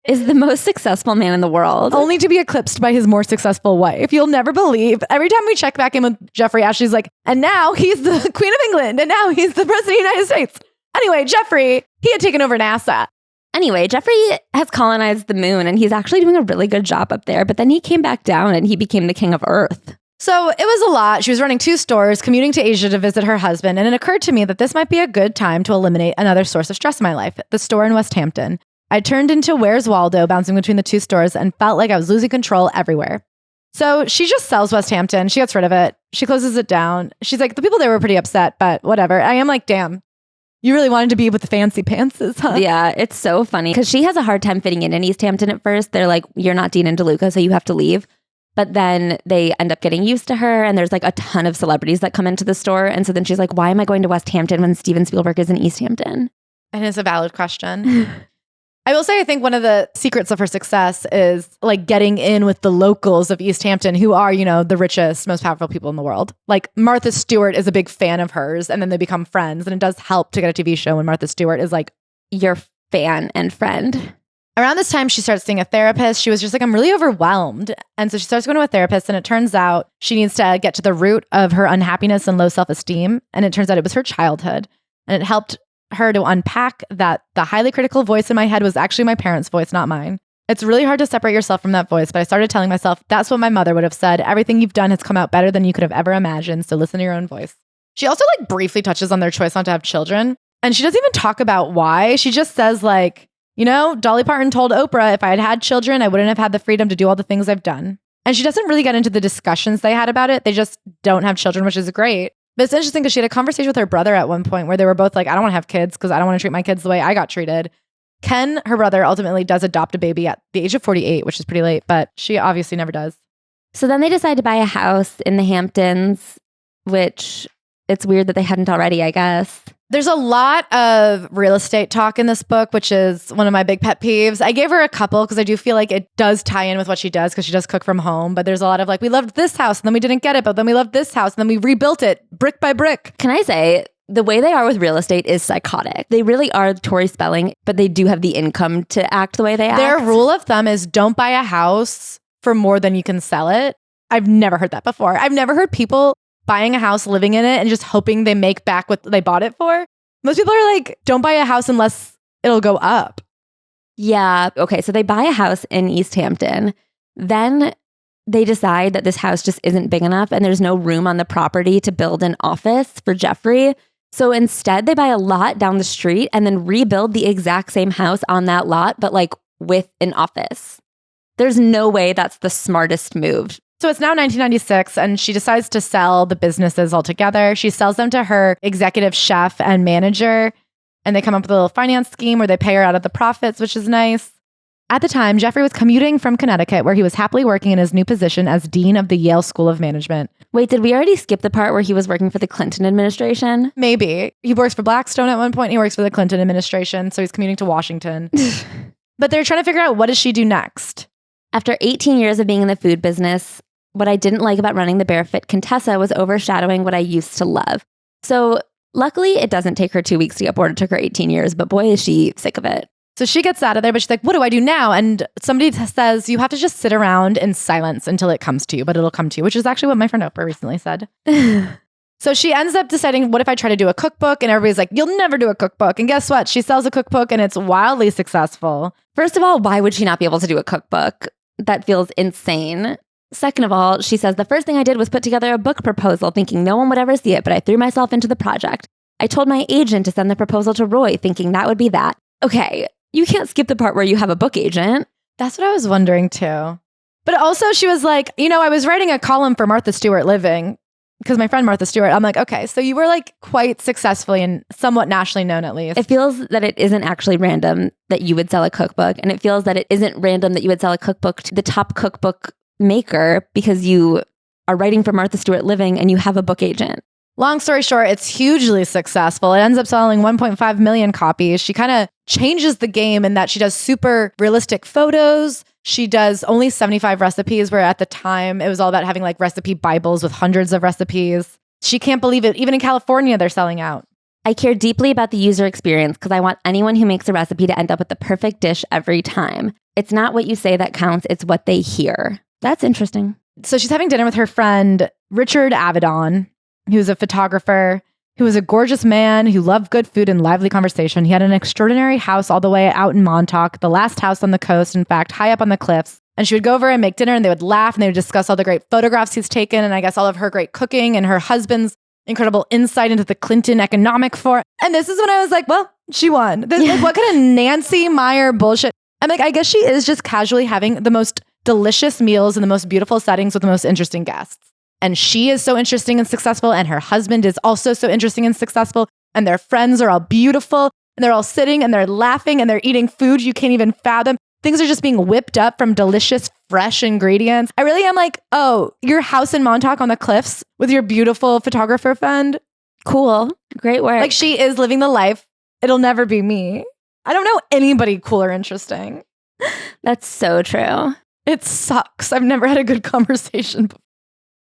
is the most successful man in the world. Only to be eclipsed by his more successful wife. You'll never believe. Every time we check back in with Jeffrey, Ashley's like, and now he's the Queen of England. And now he's the President of the United States. Anyway, Jeffrey, he had taken over NASA. Anyway, Jeffrey has colonized the moon and he's actually doing a really good job up there. But then he came back down and he became the king of Earth. So it was a lot. She was running 2 stores, commuting to Asia to visit her husband. And it occurred to me that this might be a good time to eliminate another source of stress in my life, the store in West Hampton. I turned into Where's Waldo, bouncing between the 2 stores and felt like I was losing control everywhere. So she just sells West Hampton. She gets rid of it. She closes it down. She's like, the people there were pretty upset, but whatever. I am like, damn. You really wanted to be with the fancy pantses, huh? Yeah, it's so funny because she has a hard time fitting in East Hampton at first. They're like, you're not Dean and DeLuca, so you have to leave. But then they end up getting used to her and there's like a ton of celebrities that come into the store. And so then she's like, why am I going to West Hampton when Steven Spielberg is in East Hampton? And it's a valid question. I will say, I think one of the secrets of her success is like getting in with the locals of East Hampton, who are, you know, the richest, most powerful people in the world. Like Martha Stewart is a big fan of hers and then they become friends. And it does help to get a TV show when Martha Stewart is like your fan and friend. Around this time, she starts seeing a therapist. She was just like, I'm really overwhelmed. And so she starts going to a therapist and it turns out she needs to get to the root of her unhappiness and low self-esteem. And it turns out it was her childhood. And it helped her to unpack that the highly critical voice in my head was actually my parents' voice, not mine. It's really hard to separate yourself from that voice, but I started telling myself, that's what my mother would have said. Everything you've done has come out better than you could have ever imagined, so listen to your own voice. She also like briefly touches on their choice not to have children, and she doesn't even talk about why. She just says like, you know, Dolly Parton told Oprah, if I had had children, I wouldn't have had the freedom to do all the things I've done. And she doesn't really get into the discussions they had about it. They just don't have children, which is great. But it's interesting because she had a conversation with her brother at one point where they were both like, I don't want to have kids because I don't want to treat my kids the way I got treated. Ken, her brother, ultimately does adopt a baby at the age of 48, which is pretty late, but she obviously never does. So then they decide to buy a house in the Hamptons, which it's weird that they hadn't already, I guess. There's a lot of real estate talk in this book, which is one of my big pet peeves. I gave her a couple because I do feel like it does tie in with what she does because she does cook from home. But there's a lot of like, we loved this house and then we didn't get it, but then we loved this house and then we rebuilt it brick by brick. Can I say, the way they are with real estate is psychotic. They really are Tori Spelling, but they do have the income to act the way they act. Their rule of thumb is don't buy a house for more than you can sell it. I've never heard that before. I've never heard people buying a house, living in it, and just hoping they make back what they bought it for. Most people are like, don't buy a house unless it'll go up. Yeah. Okay. So they buy a house in East Hampton. Then they decide that this house just isn't big enough and there's no room on the property to build an office for Jeffrey. So instead, they buy a lot down the street and then rebuild the exact same house on that lot, but like with an office. There's no way that's the smartest move. So it's now 1996 and she decides to sell the businesses altogether. She sells them to her executive chef and manager, and they come up with a little finance scheme where they pay her out of the profits, which is nice. At the time, Jeffrey was commuting from Connecticut, where he was happily working in his new position as dean of the Yale School of Management. Wait, did we already skip the part where he was working for the Clinton administration? Maybe. He works for Blackstone at one point. He works for the Clinton administration, so he's commuting to Washington. But they're trying to figure out, what does she do next? After 18 years of being in the food business, what I didn't like about running the Barefoot Contessa was overshadowing what I used to love. So luckily, it doesn't take her 2 weeks to get bored. It took her 18 years, but boy, is she sick of it. So she gets out of there, but she's like, what do I do now? And somebody says, you have to just sit around in silence until it comes to you, but it'll come to you, which is actually what my friend Oprah recently said. So she ends up deciding, what if I try to do a cookbook? And everybody's like, you'll never do a cookbook. And guess what? She sells a cookbook and it's wildly successful. First of all, why would she not be able to do a cookbook? That feels insane. Second of all, she says, the first thing I did was put together a book proposal thinking no one would ever see it, but I threw myself into the project. I told my agent to send the proposal to Roy thinking that would be that. Okay, you can't skip the part where you have a book agent. That's what I was wondering too. But also she was like, I was writing a column for Martha Stewart Living because my friend Martha Stewart, I'm like, okay, so you were like quite successfully and somewhat nationally known at least. It feels that it isn't actually random that you would sell a cookbook. And it feels that it isn't random that you would sell a cookbook to the top cookbook maker because you are writing for Martha Stewart Living and you have a book agent. Long story short, it's hugely successful. It ends up selling 1.5 million copies. She kind of changes the game in that she does super realistic photos. She does only 75 recipes, where at the time it was all about having like recipe Bibles with hundreds of recipes. She can't believe it. Even in California, they're selling out. I care deeply about the user experience because I want anyone who makes a recipe to end up with the perfect dish every time. It's not what you say that counts. It's what they hear. That's interesting. So she's having dinner with her friend, Richard Avedon, who's a photographer, who was a gorgeous man who loved good food and lively conversation. He had an extraordinary house all the way out in Montauk, the last house on the coast, in fact, high up on the cliffs. And she would go over and make dinner and they would laugh and they would discuss all the great photographs he's taken and I guess all of her great cooking and her husband's incredible insight into the Clinton economic forum. And this is when I was like, well, she won. Like, what kind of Nancy Meyer bullshit? I'm like, I guess she is just casually having the most delicious meals in the most beautiful settings with the most interesting guests. And she is so interesting and successful. And her husband is also so interesting and successful. And their friends are all beautiful. And they're all sitting and they're laughing and they're eating food you can't even fathom. Things are just being whipped up from delicious, fresh ingredients. I really am like, oh, your house in Montauk on the cliffs with your beautiful photographer friend. Cool. Great work. Like she is living the life. It'll never be me. I don't know anybody cool or interesting. That's so true. It sucks. I've never had a good conversation before.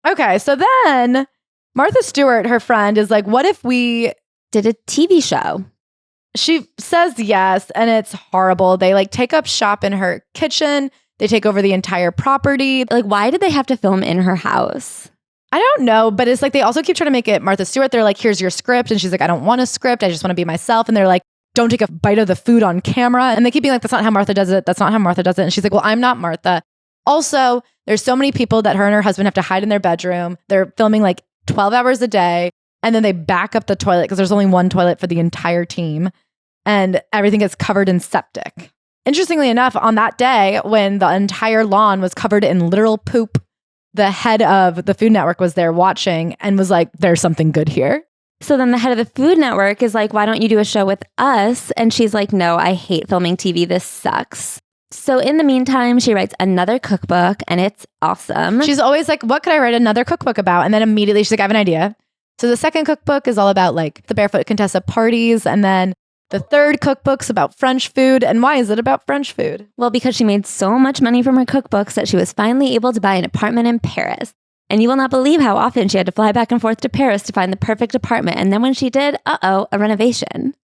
Okay, so then Martha Stewart, her friend, is like, what if we did a TV show? She says yes, and it's horrible. They like take up shop in her kitchen. They take over the entire property. Like, why did they have to film in her house? I don't know, but it's like they also keep trying to make it Martha Stewart. They're like, here's your script. And she's like, I don't want a script. I just want to be myself. And they're like, don't take a bite of the food on camera. And they keep being like, that's not how Martha does it. That's not how Martha does it. And she's like, well, I'm not Martha. Also, there's so many people that her and her husband have to hide in their bedroom. They're filming like 12 hours a day. And then they back up the toilet because there's only one toilet for the entire team. And everything gets covered in septic. Interestingly enough, on that day, when the entire lawn was covered in literal poop, the head of the Food Network was there watching and was like, there's something good here. So then the head of the Food Network is like, why don't you do a show with us? And she's like, no, I hate filming TV. This sucks. So in the meantime, she writes another cookbook and it's awesome. She's always like, what could I write another cookbook about? And then immediately she's like, I have an idea. So the second cookbook is all about like the Barefoot Contessa parties. And then the third cookbook's about French food. And why is it about French food? Well, because she made so much money from her cookbooks that she was finally able to buy an apartment in Paris. And you will not believe how often she had to fly back and forth to Paris to find the perfect apartment. And then when she did, a renovation.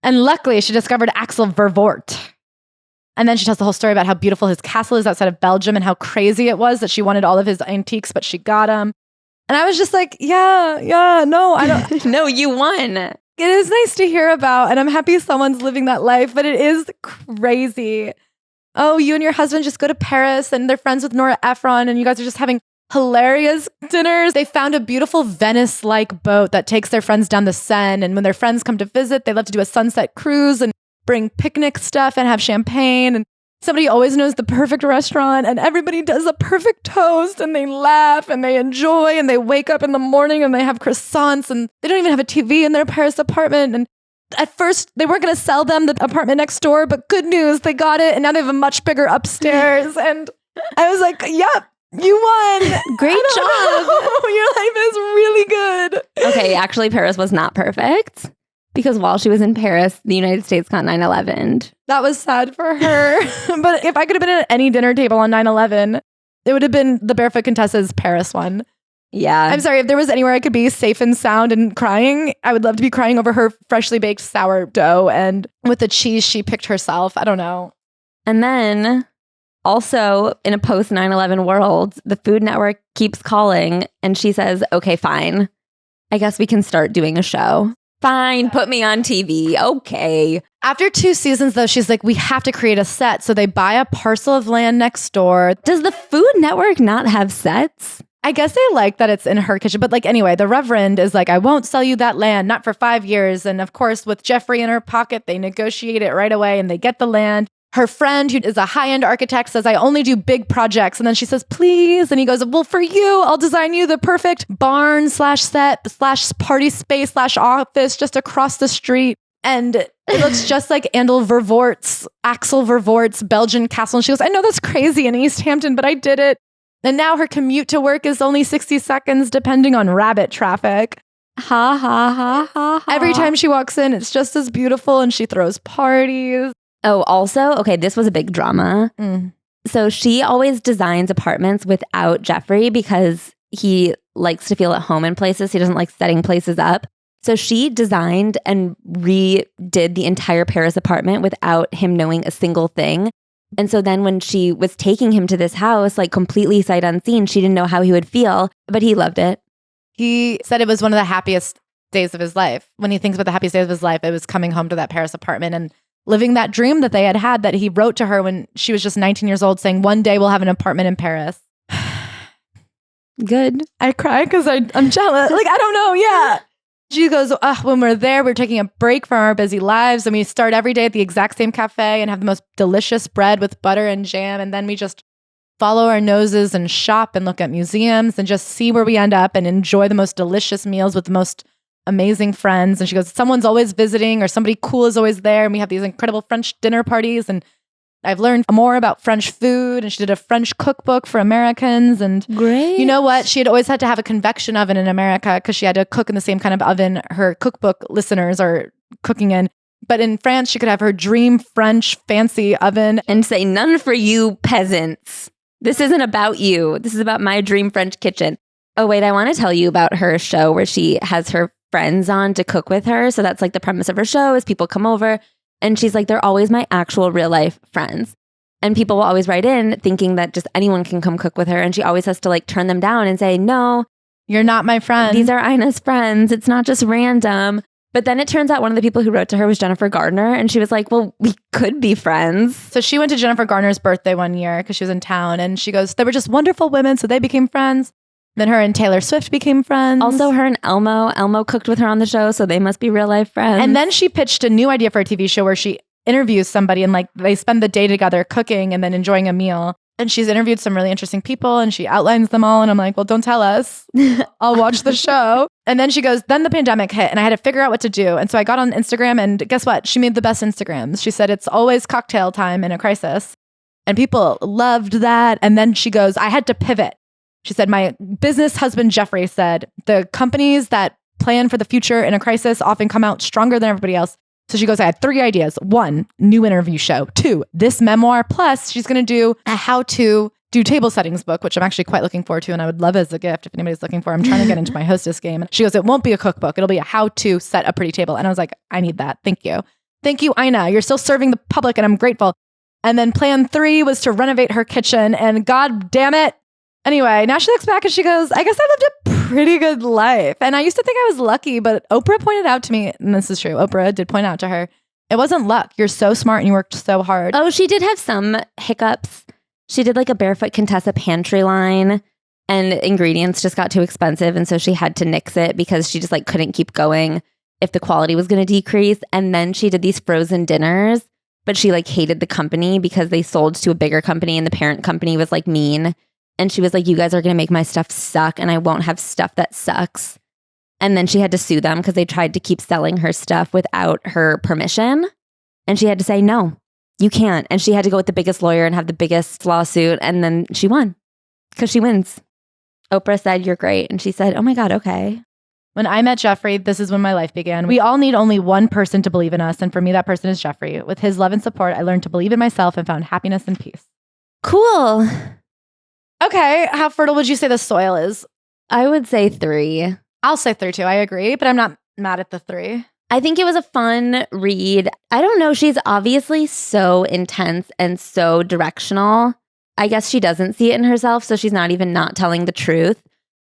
And luckily she discovered Axel Vervoort. And then she tells the whole story about how beautiful his castle is outside of Belgium and how crazy it was that she wanted all of his antiques, but she got them. And I was just like, yeah, no, I don't. No, you won. It is nice to hear about, and I'm happy someone's living that life, but it is crazy. Oh, you and your husband just go to Paris and they're friends with Nora Ephron and you guys are just having hilarious dinners. They found a beautiful Venice-like boat that takes their friends down the Seine. And when their friends come to visit, they love to do a sunset cruise and bring picnic stuff and have champagne. And somebody always knows the perfect restaurant and everybody does a perfect toast and they laugh and they enjoy and they wake up in the morning and they have croissants and they don't even have a TV in their Paris apartment. And at first they weren't going to sell them the apartment next door, but good news, they got it and now they have a much bigger upstairs. And I was like, yep. You won. Great job. Your life is really good. Okay, actually, Paris was not perfect because while she was in Paris, the United States got 9/11. That was sad for her. But if I could have been at any dinner table on 9/11, it would have been the Barefoot Contessa's Paris one. Yeah. I'm sorry, if there was anywhere I could be safe and sound and crying, I would love to be crying over her freshly baked sourdough and with the cheese she picked herself. I don't know. And then also in a post 9/11 world, the Food Network keeps calling and she says, okay, fine. I guess we can start doing a show. Fine, put me on TV. Okay. After 2 seasons, though, she's like, we have to create a set. So they buy a parcel of land next door. Does the Food Network not have sets? I guess they like that it's in her kitchen. But like, anyway, the Reverend is like, I won't sell you that land, not for 5 years. And of course, with Jeffrey in her pocket, they negotiate it right away and they get the land. Her friend, who is a high-end architect, says, I only do big projects. And then she says, please. And he goes, well, for you, I'll design you the perfect barn / set / party space / office just across the street. And it looks just like Axel Vervoort's Belgian castle. And she goes, I know that's crazy in East Hampton, but I did it. And now her commute to work is only 60 seconds, depending on rabbit traffic. Ha, ha, ha, ha, ha. Every time she walks in, it's just as beautiful and she throws parties. Oh, also, okay, this was a big drama. So she always designs apartments without Jeffrey because he likes to feel at home in places. He doesn't like setting places up. So she designed and redid the entire Paris apartment without him knowing a single thing. And so then when she was taking him to this house, like completely sight unseen, she didn't know how he would feel, but he loved it. He said it was one of the happiest days of his life. When he thinks about the happiest days of his life, it was coming home to that Paris apartment and living that dream that they had that he wrote to her when she was just 19 years old saying, one day we'll have an apartment in Paris. Good. I cry because I'm jealous. Like, I don't know. Yeah. She goes, when we're there, we're taking a break from our busy lives and we start every day at the exact same cafe and have the most delicious bread with butter and jam. And then we just follow our noses and shop and look at museums and just see where we end up and enjoy the most delicious meals with the most amazing friends. And she goes, someone's always visiting or somebody cool is always there. And we have these incredible French dinner parties. And I've learned more about French food. And she did a French cookbook for Americans. And great. You know what? She had always had to have a convection oven in America because she had to cook in the same kind of oven her cookbook listeners are cooking in. But in France, she could have her dream French fancy oven. And say, none for you peasants. This isn't about you. This is about my dream French kitchen. Oh, wait, I want to tell you about her show where she has her friends on to cook with her. So that's like the premise of her show is people come over and she's like, they're always my actual real life friends. And people will always write in thinking that just anyone can come cook with her. And she always has to like turn them down and say, no, you're not my friend. These are Ina's friends. It's not just random. But then it turns out one of the people who wrote to her was Jennifer Gardner. And she was like, well, we could be friends. So she went to Jennifer Gardner's birthday one year because she was in town. And she goes, they were just wonderful women. So they became friends. Then her and Taylor Swift became friends. Also her and Elmo. Elmo cooked with her on the show. So they must be real life friends. And then she pitched a new idea for a TV show where she interviews somebody and like they spend the day together cooking and then enjoying a meal. And she's interviewed some really interesting people and she outlines them all. And I'm like, well, don't tell us. I'll watch the show. And then she goes, then the pandemic hit and I had to figure out what to do. And so I got on Instagram and guess what? She made the best Instagrams. She said, it's always cocktail time in a crisis. And people loved that. And then she goes, I had to pivot. She said, my business husband, Jeffrey, said, the companies that plan for the future in a crisis often come out stronger than everybody else. So she goes, I had 3 ideas. 1, new interview show. 2, this memoir. Plus, she's going to do a how to do table settings book, which I'm actually quite looking forward to. And I would love as a gift if anybody's looking for. I'm trying to get into my hostess game. She goes, it won't be a cookbook. It'll be a how to set a pretty table. And I was like, I need that. Thank you. Thank you, Ina. You're still serving the public and I'm grateful. And then plan 3 was to renovate her kitchen. And God damn it. Anyway, now she looks back and she goes, I guess I lived a pretty good life. And I used to think I was lucky, but Oprah pointed out to me, and this is true, Oprah did point out to her, it wasn't luck. You're so smart and you worked so hard. Oh, she did have some hiccups. She did like a Barefoot Contessa pantry line and ingredients just got too expensive. And so she had to nix it because she just like couldn't keep going if the quality was going to decrease. And then she did these frozen dinners, but she like hated the company because they sold to a bigger company and the parent company was like mean. And she was like, you guys are going to make my stuff suck and I won't have stuff that sucks. And then she had to sue them because they tried to keep selling her stuff without her permission. And she had to say, no, you can't. And she had to go with the biggest lawyer and have the biggest lawsuit. And then she won because she wins. Oprah said, you're great. And she said, oh my God, okay. When I met Jeffrey, this is when my life began. We all need only one person to believe in us. And for me, that person is Jeffrey. With his love and support, I learned to believe in myself and found happiness and peace. Cool. Okay. How fertile would you say the soil is? I would say 3. I'll say 3 too. I agree, but I'm not mad at the 3. I think it was a fun read. I don't know. She's obviously so intense and so directional. I guess she doesn't see it in herself, so she's not even not telling the truth.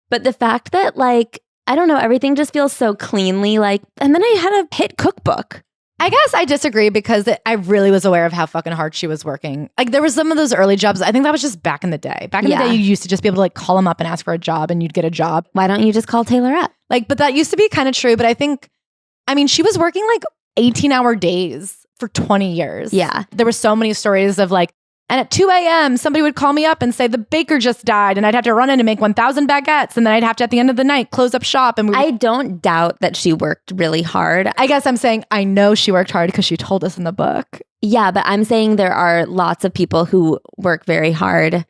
But the fact that like, I don't know, everything just feels so cleanly like, and then I had a hit cookbook. I guess I disagree because I really was aware of how fucking hard she was working. Like there was some of those early jobs. I think that was just back in the day. Back in the day, you used to just be able to like call them up and ask for a job and you'd get a job. Why don't you just call Taylor up? Like, but that used to be kind of true. But I mean, she was working like 18-hour days for 20 years. Yeah. There were so many stories of like, and at 2 a.m., somebody would call me up and say the baker just died and I'd have to run in and make 1,000 baguettes. And then I'd have to, at the end of the night, close up shop. And I don't doubt that she worked really hard. I guess I'm saying I know she worked hard because she told us in the book. Yeah, but I'm saying there are lots of people who work very hard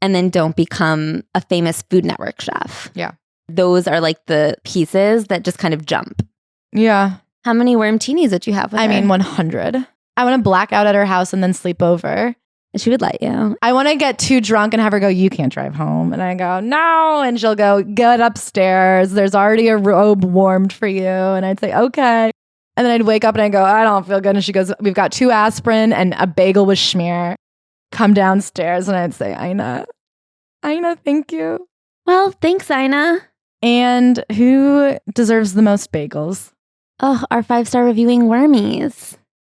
and then don't become a famous Food Network chef. Yeah. Those are like the pieces that just kind of jump. Yeah. How many wormtinis did you have with her? I mean, 100. I want to black out at her house and then sleep over. She would let you. I want to get too drunk and have her go, you can't drive home. And I go, no. And she'll go, get upstairs. There's already a robe warmed for you. And I'd say, okay. And then I'd wake up and I go, I don't feel good. And she goes, we've got 2 aspirin and a bagel with schmear. Come downstairs. And I'd say, Ina, thank you. Well, thanks, Ina. And who deserves the most bagels? Oh, our 5-star reviewing wormies.